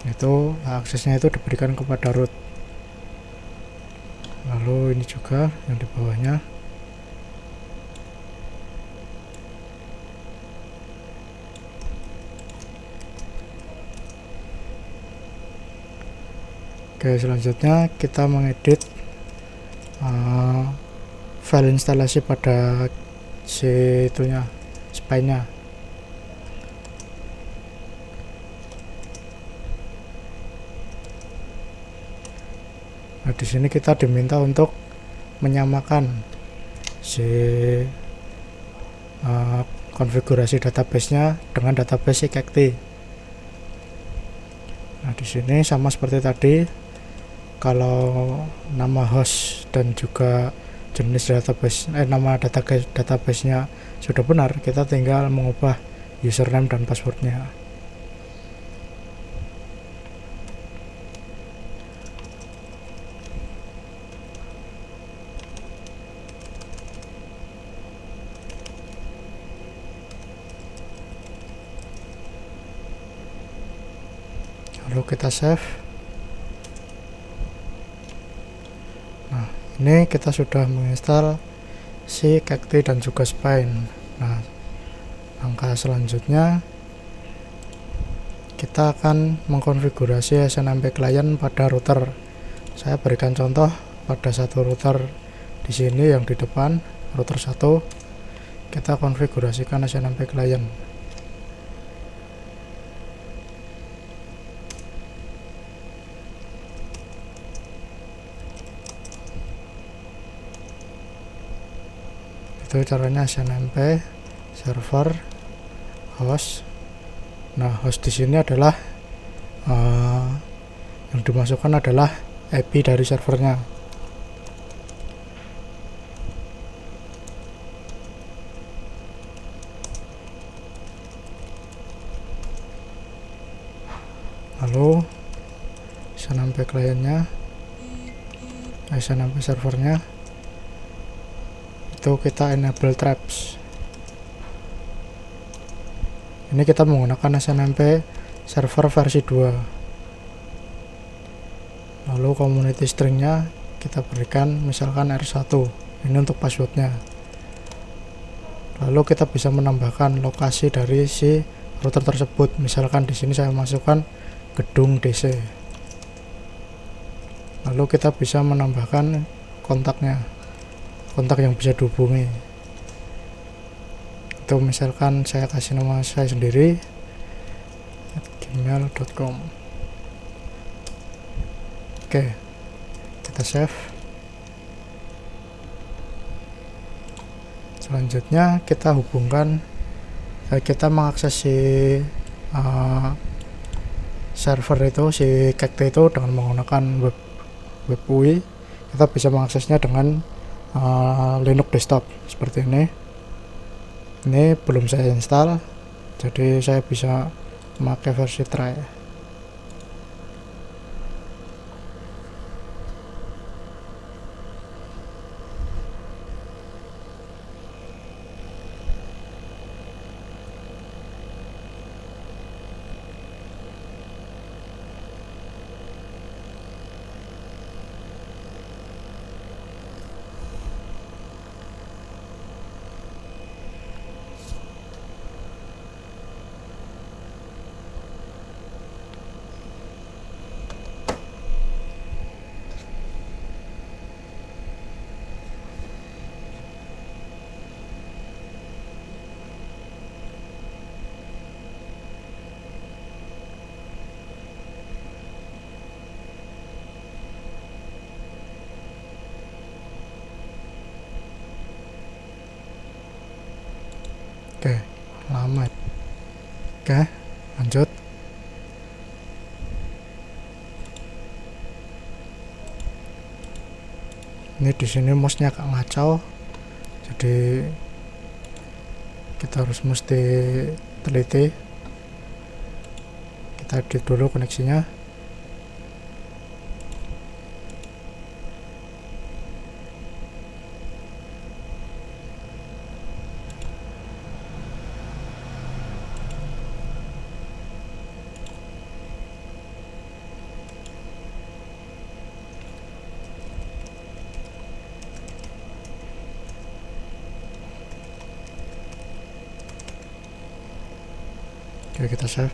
Itu aksesnya itu diberikan kepada root. Lalu ini juga yang di bawahnya. Oke, selanjutnya kita mengedit file instalasi pada si itunya, spy-nya. Nah, di sini kita diminta untuk menyamakan si konfigurasi database-nya dengan database cacti. Nah, di sini sama seperti tadi, kalau nama host dan juga jenis database, nama database-nya sudah benar, kita tinggal mengubah username dan passwordnya. Lalu kita save. Nah, ini kita sudah menginstal si cacti dan juga spine. Nah, langkah selanjutnya kita akan mengkonfigurasi SNMP client pada router. Saya berikan contoh pada satu router di sini yang di depan, router 1. Kita konfigurasikan SNMP client. Itu caranya SNMP server host. Nah, host di sini adalah yang dimasukkan adalah IP dari servernya. Lalu SNMP kliennya, SNMP servernya itu kita enable traps. Ini kita menggunakan SNMP server versi 2. Lalu community stringnya kita berikan misalkan R1. Ini untuk passwordnya. Lalu kita bisa menambahkan lokasi dari si router tersebut. Misalkan di sini saya masukkan gedung DC. Lalu kita bisa menambahkan kontaknya, kontak yang bisa dihubungi. Itu misalkan saya kasih nama saya sendiri @gmail.com. Oke, kita save. Selanjutnya kita hubungkan, kita mengakses si server itu, si cacti itu dengan menggunakan web UI. Kita bisa mengaksesnya dengan Linux desktop seperti ini. Ini belum saya install, jadi saya bisa memakai versi try. Oke, lama. Oke, lanjut. Ini di sini mouse-nya agak ngacau, jadi kita harus mesti teliti. Kita edit dulu koneksinya. Oke, kita save.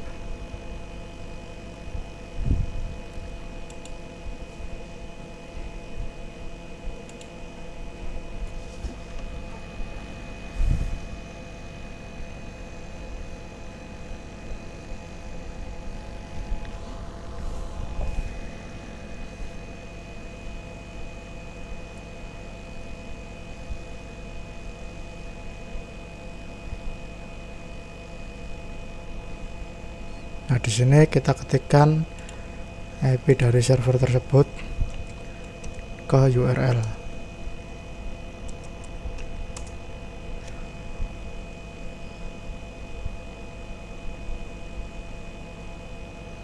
Nah, di sini kita ketikkan IP dari server tersebut ke URL.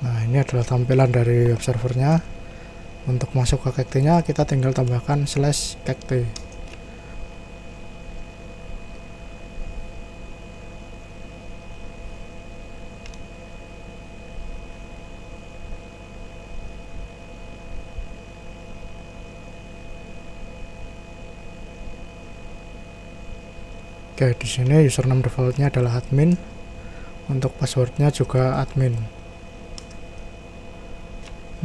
Nah, ini adalah tampilan dari web servernya. Untuk masuk ke cacti-nya kita tinggal tambahkan /cacti. Oke, di sini username defaultnya adalah admin. Untuk passwordnya juga admin.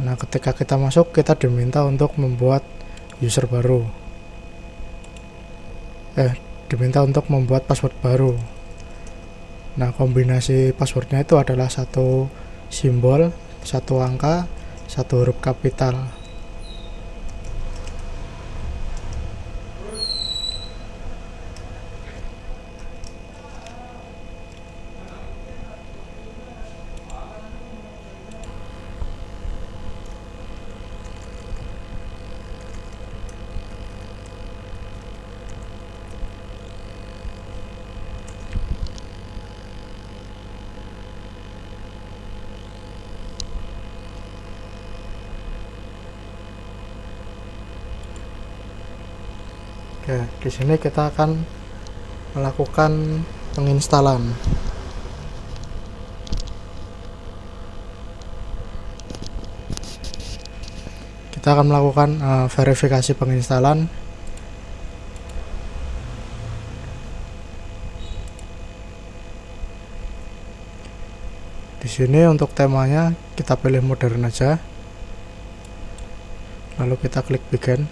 Nah, ketika kita masuk, kita diminta untuk membuat user baru. Diminta untuk membuat password baru. Nah, kombinasi passwordnya itu adalah 1 simbol, 1 angka, 1 huruf kapital. Oke, di sini kita akan melakukan penginstalan. Kita akan melakukan verifikasi penginstalan. Di sini untuk temanya kita pilih modern aja. Lalu kita klik begin.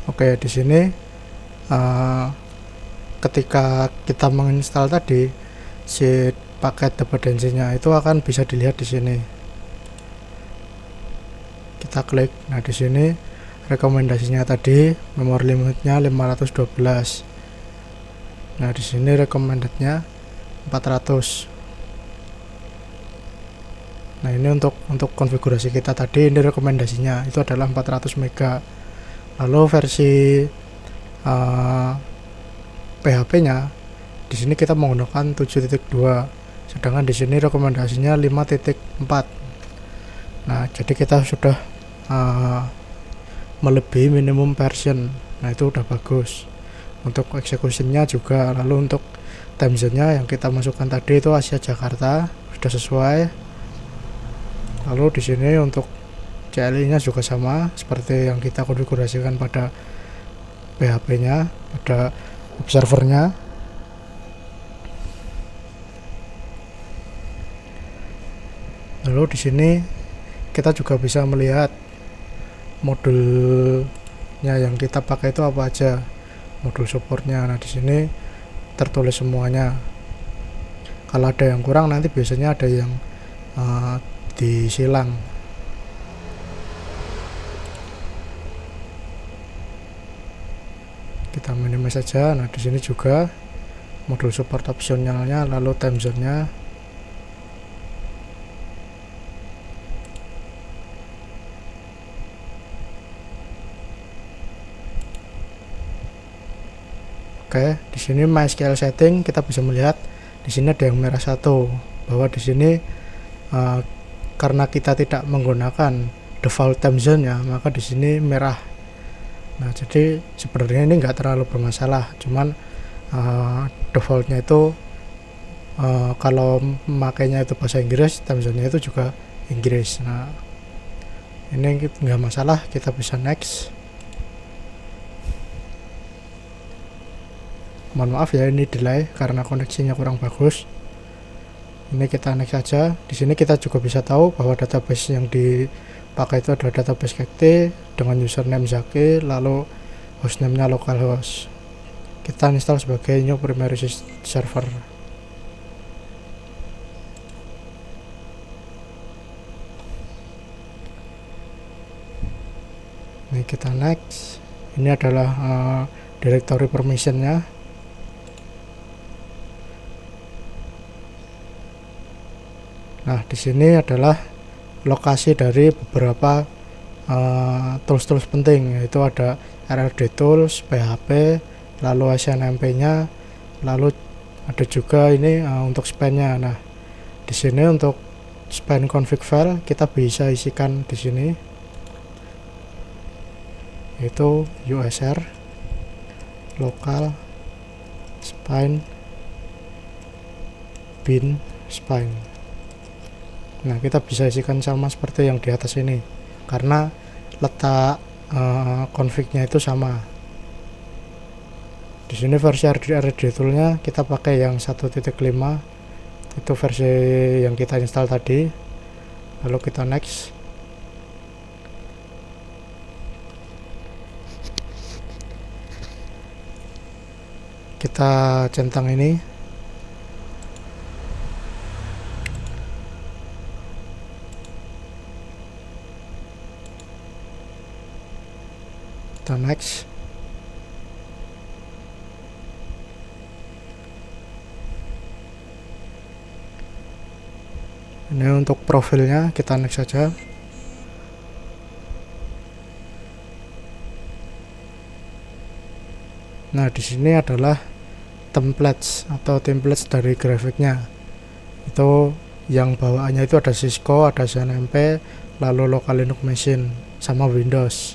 Oke, di sini ketika kita menginstal tadi, si paket dependensinya itu akan bisa dilihat di sini. Kita klik. Nah, di sini rekomendasinya tadi memori limitnya 512. Nah, di sini recommendednya 400. Nah, ini untuk konfigurasi kita tadi, ini rekomendasinya itu adalah 400 MB. Lalu versi PHP-nya di sini kita menggunakan 7.2, sedangkan di sini rekomendasinya 5.4. Nah, jadi kita sudah melebihi minimum version. Nah, itu udah bagus. Untuk execution-nya juga, lalu untuk time zone-nya yang kita masukkan tadi itu Asia Jakarta sudah sesuai. Lalu di sini untuk CLI-nya juga sama seperti yang kita konfigurasikan pada PHP-nya, pada web servernya. Lalu di sini kita juga bisa melihat modulnya yang kita pakai itu apa aja, modul supportnya. Nah, di sini tertulis semuanya. Kalau ada yang kurang nanti biasanya ada yang disilang. Kita minimize saja. Nah, di sini juga modul support opsionalnya, lalu time zone-nya. Oke, di sini MySQL setting kita bisa melihat di sini ada yang merah satu, bahwa di sini karena kita tidak menggunakan default time zone-nya, maka di sini merah. Nah, jadi sebenarnya ini enggak terlalu bermasalah, cuman defaultnya itu kalau memakainya itu bahasa Inggris, time zone-nya itu juga Inggris. Nah, ini enggak masalah, kita bisa next. Mohon maaf ya, ini delay karena koneksinya kurang bagus. Ini kita next saja. Di sini kita juga bisa tahu bahwa database yang dipakai itu adalah database Cacti dengan username Zaki, lalu hostname-nya localhost. Kita install sebagai new primary server. Ini kita next. Ini adalah directory permissionnya. Nah, di sini adalah lokasi dari beberapa tools-tools penting, yaitu ada RRD tools, PHP, lalu SNMP-nya, lalu ada juga ini untuk span-nya. Nah, di sini untuk span config file kita bisa isikan di sini, yaitu usr local span bin span. Nah, kita bisa isikan sama seperti yang di atas ini karena letak config-nya itu sama. Di sini versi RD tool-nya kita pakai yang 1.5, itu versi yang kita install tadi. Lalu kita next. Kita centang ini. Kita next. Ini untuk profilnya kita next saja. Nah, di sini adalah templates dari grafiknya. Itu yang bawaannya itu ada Cisco, ada SNMP, lalu local Linux machine sama Windows.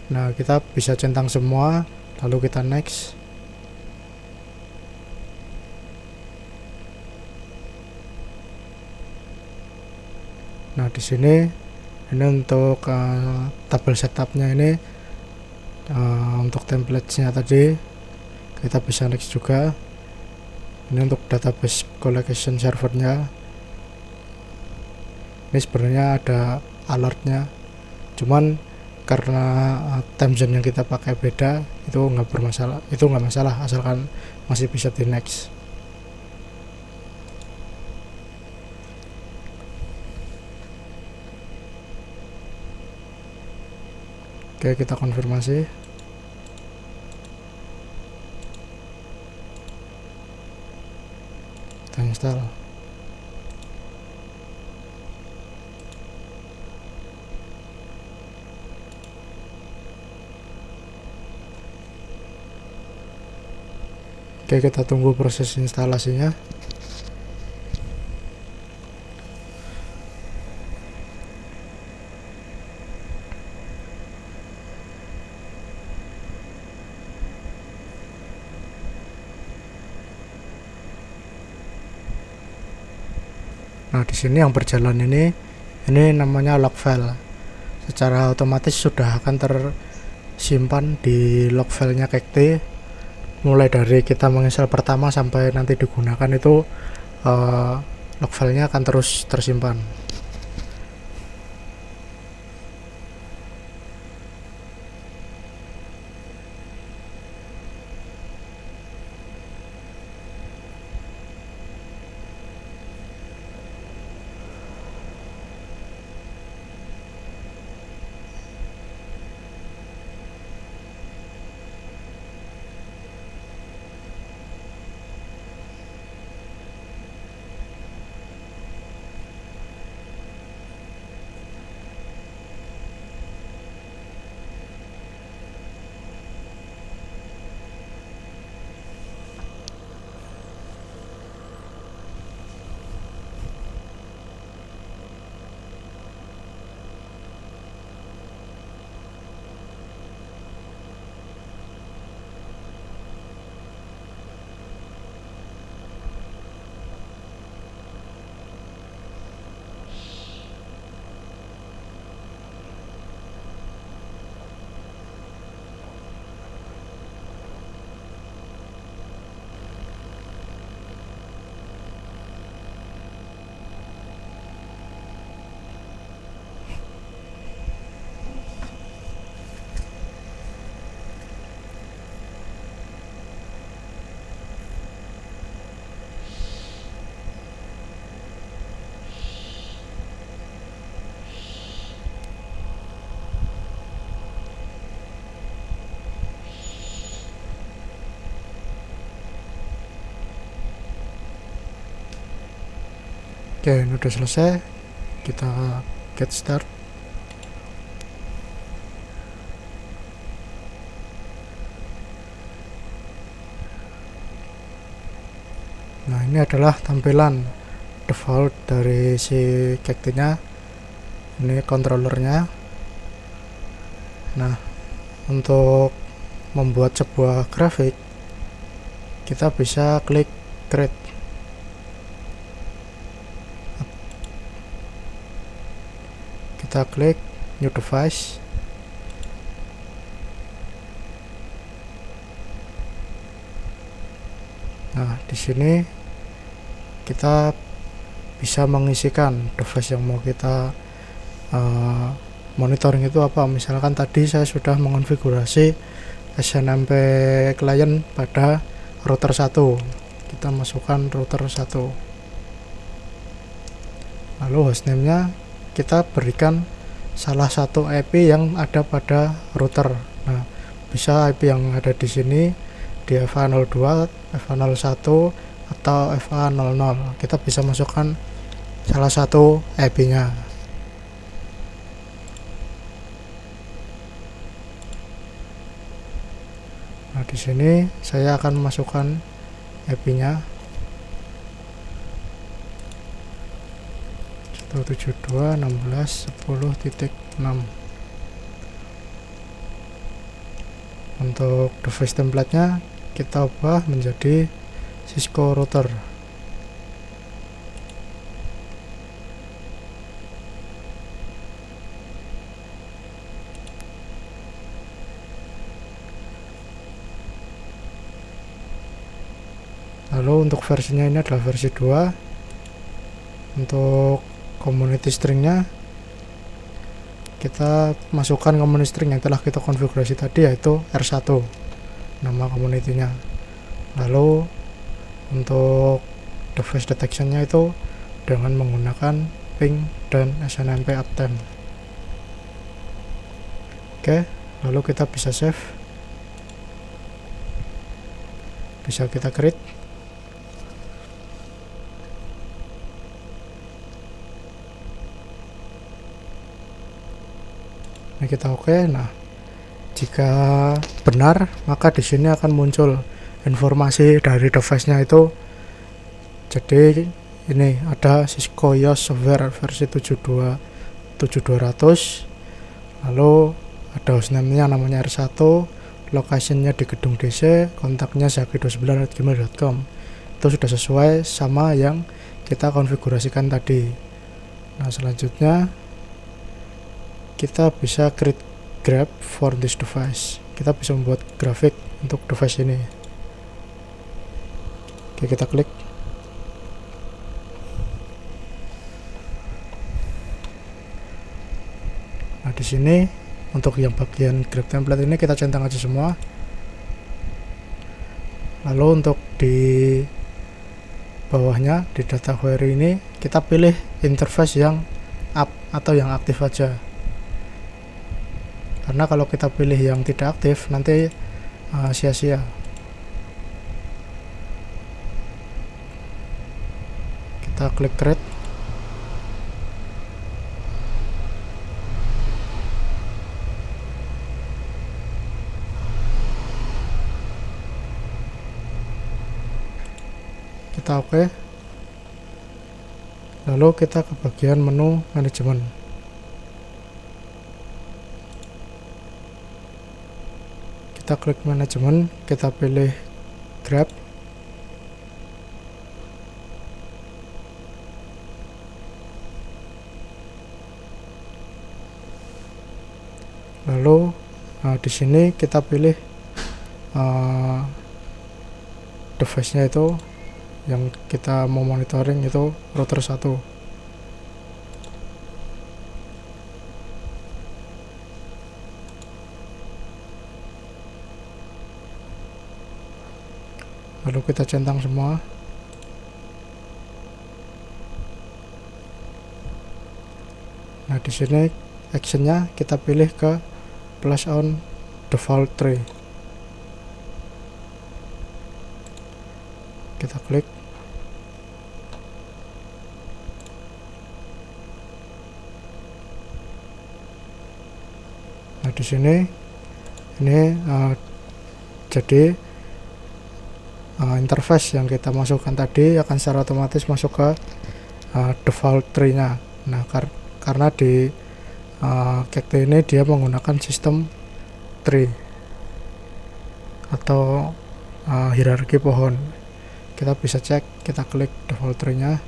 Nah, kita bisa centang semua, lalu kita next. Nah, di sini ini untuk tabel setupnya ini untuk templatesnya tadi kita bisa next juga. Ini untuk database collection servernya. Ini sebenarnya ada alertnya, cuman karena time zone yang kita pakai beda, itu nggak masalah asalkan masih bisa di next. Oke, kita konfirmasi. Kita install. Oke, kita tunggu proses instalasinya. Nah, di sini yang berjalan ini namanya log file. Secara otomatis sudah akan tersimpan di log filenya Cacti. Mulai dari kita menginstal pertama sampai nanti digunakan itu log filenya akan terus tersimpan. Oke, ini udah selesai, kita get start. Nah, ini adalah tampilan default dari si Cacti-nya. Ini controllernya. Nah, untuk membuat sebuah grafik, kita bisa klik create. Kita klik new device. Nah, di sini kita bisa mengisikan device yang mau kita monitoring itu apa. Misalkan tadi saya sudah mengonfigurasi SNMP client pada router 1, kita masukkan router 1, lalu hostname nya kita berikan salah satu IP yang ada pada router. Nah, bisa IP yang ada di sini di FA02, FA01 atau FA00. Kita bisa masukkan salah satu IP-nya. Nah, di sini saya akan masukkan IP-nya 172.16.10.6. Untuk device template-nya kita ubah menjadi Cisco router. Lalu untuk versinya ini adalah versi 2. Untuk community stringnya kita masukkan community string yang telah kita konfigurasi tadi, yaitu R1 nama community-nya. Lalu untuk device detection-nya itu dengan menggunakan ping dan SNMP uptime. Oke, lalu kita bisa save, bisa kita create. Nah, kita oke. Nah, jika benar, maka di sini akan muncul informasi dari device-nya itu. Jadi ini ada Cisco IOS software versi 72.200, lalu ada hostname-nya namanya R1, lokasinya di gedung DC, kontaknya zaki29@gmail.com. Itu sudah sesuai sama yang kita konfigurasikan tadi. Nah, selanjutnya kita bisa create graph for this device. Kita bisa membuat grafik untuk device ini. Oke, kita klik. Nah, di sini untuk yang bagian graph template ini kita centang aja semua. Lalu untuk di bawahnya di data query ini kita pilih interface yang up atau yang aktif aja. Karena kalau kita pilih yang tidak aktif nanti sia-sia. Kita klik create. Kita oke. Lalu kita ke bagian menu manajemen. Kita klik manajemen, kita pilih grab. Lalu di sini kita pilih device-nya itu yang kita mau monitoring itu router 1. Lalu kita centang semua. Nah, di sini actionnya kita pilih ke plus on default tree. Kita klik. di sini ini jadi interface yang kita masukkan tadi akan secara otomatis masuk ke default tree-nya. Nah, karena di Cacti ini dia menggunakan sistem tree atau hierarki pohon. Kita bisa cek, kita klik default tree-nya.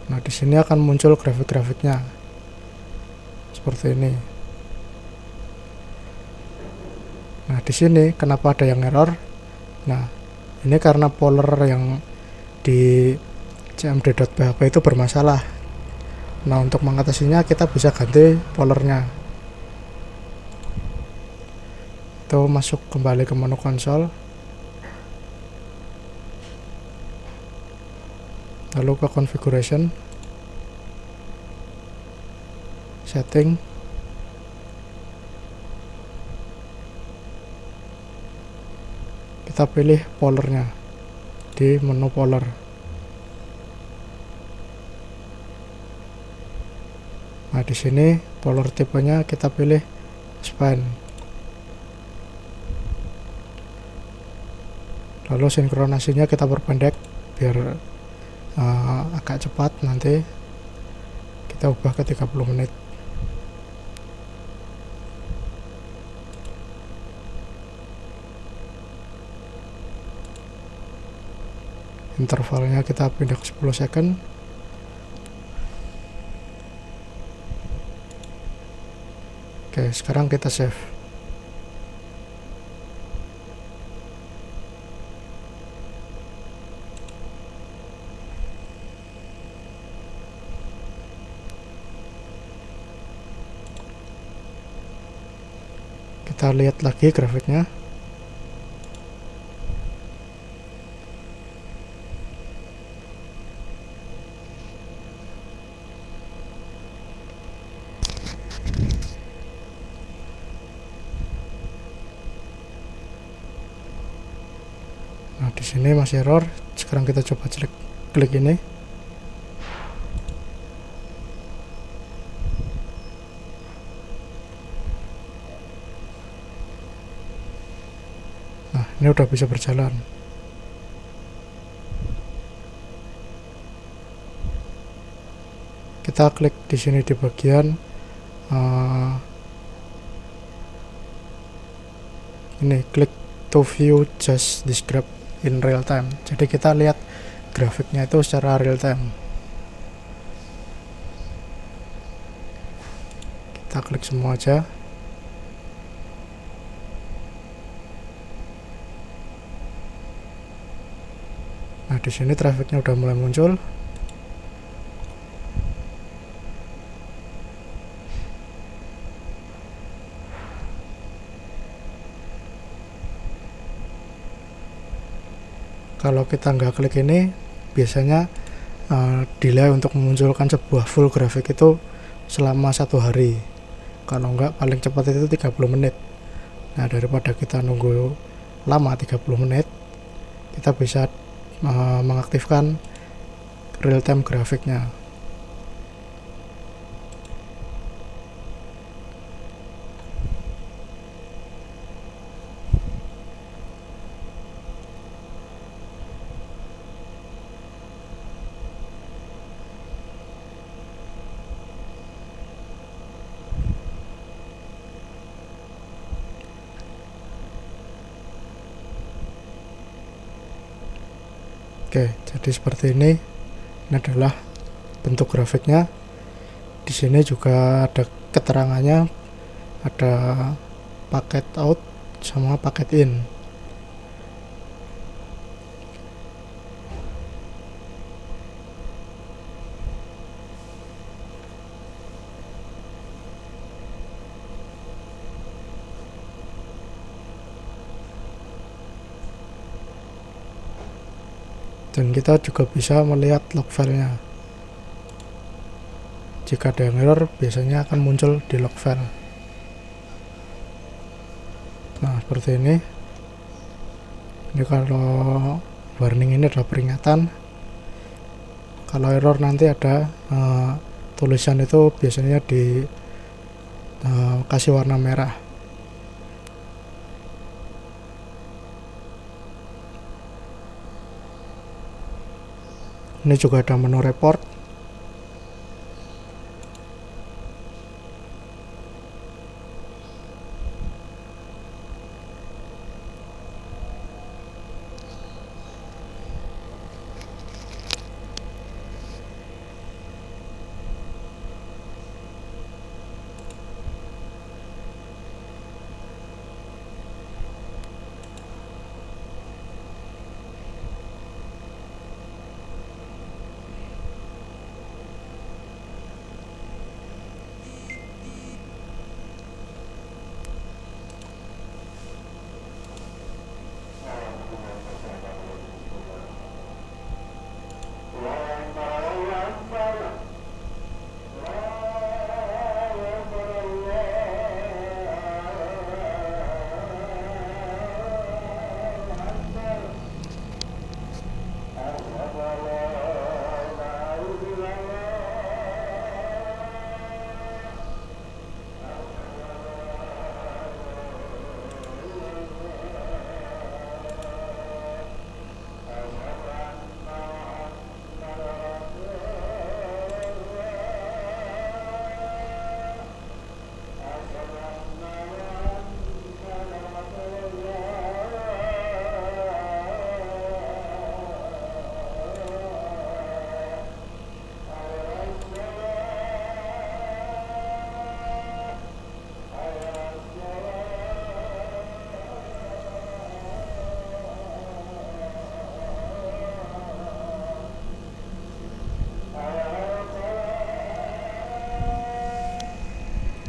Nah, di sini akan muncul grafik-grafiknya seperti ini. Nah, di sini kenapa ada yang error? Nah, ini karena poler yang di cmd.php itu bermasalah. Nah, untuk mengatasinya kita bisa ganti polernya. Itu masuk kembali ke menu konsol, lalu ke configuration, setting, kita pilih polernya di menu poler. Nah, di sini poler tipenya kita pilih span. Lalu sinkronasinya kita perpendek biar agak cepat, nanti kita ubah ke 30 menit. Intervalnya kita pindah ke 10 second. Oke, sekarang kita save. Kita lihat lagi grafiknya. Nah, di sini masih error. Sekarang kita coba klik ini. Nah, ini udah bisa berjalan. Kita klik di sini di bagian ini, klik to view just describe in real time. Jadi kita lihat grafiknya itu secara real time. Kita klik semua aja. Nah, di sini trafficnya udah mulai muncul. Kalau kita nggak klik ini, biasanya delay untuk memunculkan sebuah full grafik itu selama 1 hari. Kalau nggak, paling cepat itu 30 menit. Nah, daripada kita nunggu lama 30 menit, kita bisa mengaktifkan real time grafiknya. Oke, jadi seperti ini. Ini adalah bentuk grafiknya. Di sini juga ada keterangannya, ada paket out sama paket in. Dan kita juga bisa melihat log filenya. Jika ada yang error, biasanya akan muncul di log file. Nah, seperti ini. Ini kalau warning ini adalah peringatan Kalau error nanti ada tulisan itu biasanya di kasih warna merah. Ini juga ada menu report.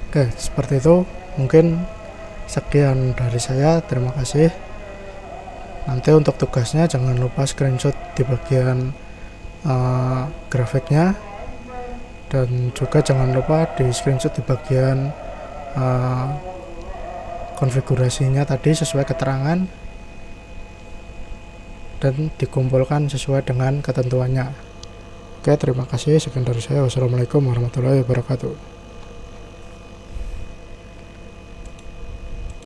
Oke, seperti itu. Mungkin sekian dari saya. Terima kasih. Nanti untuk tugasnya jangan lupa screenshot di bagian grafiknya, dan juga jangan lupa di screenshot di bagian konfigurasinya tadi sesuai keterangan, dan dikumpulkan sesuai dengan ketentuannya. Oke, terima kasih. Sekian dari saya. Wassalamualaikum warahmatullahi wabarakatuh.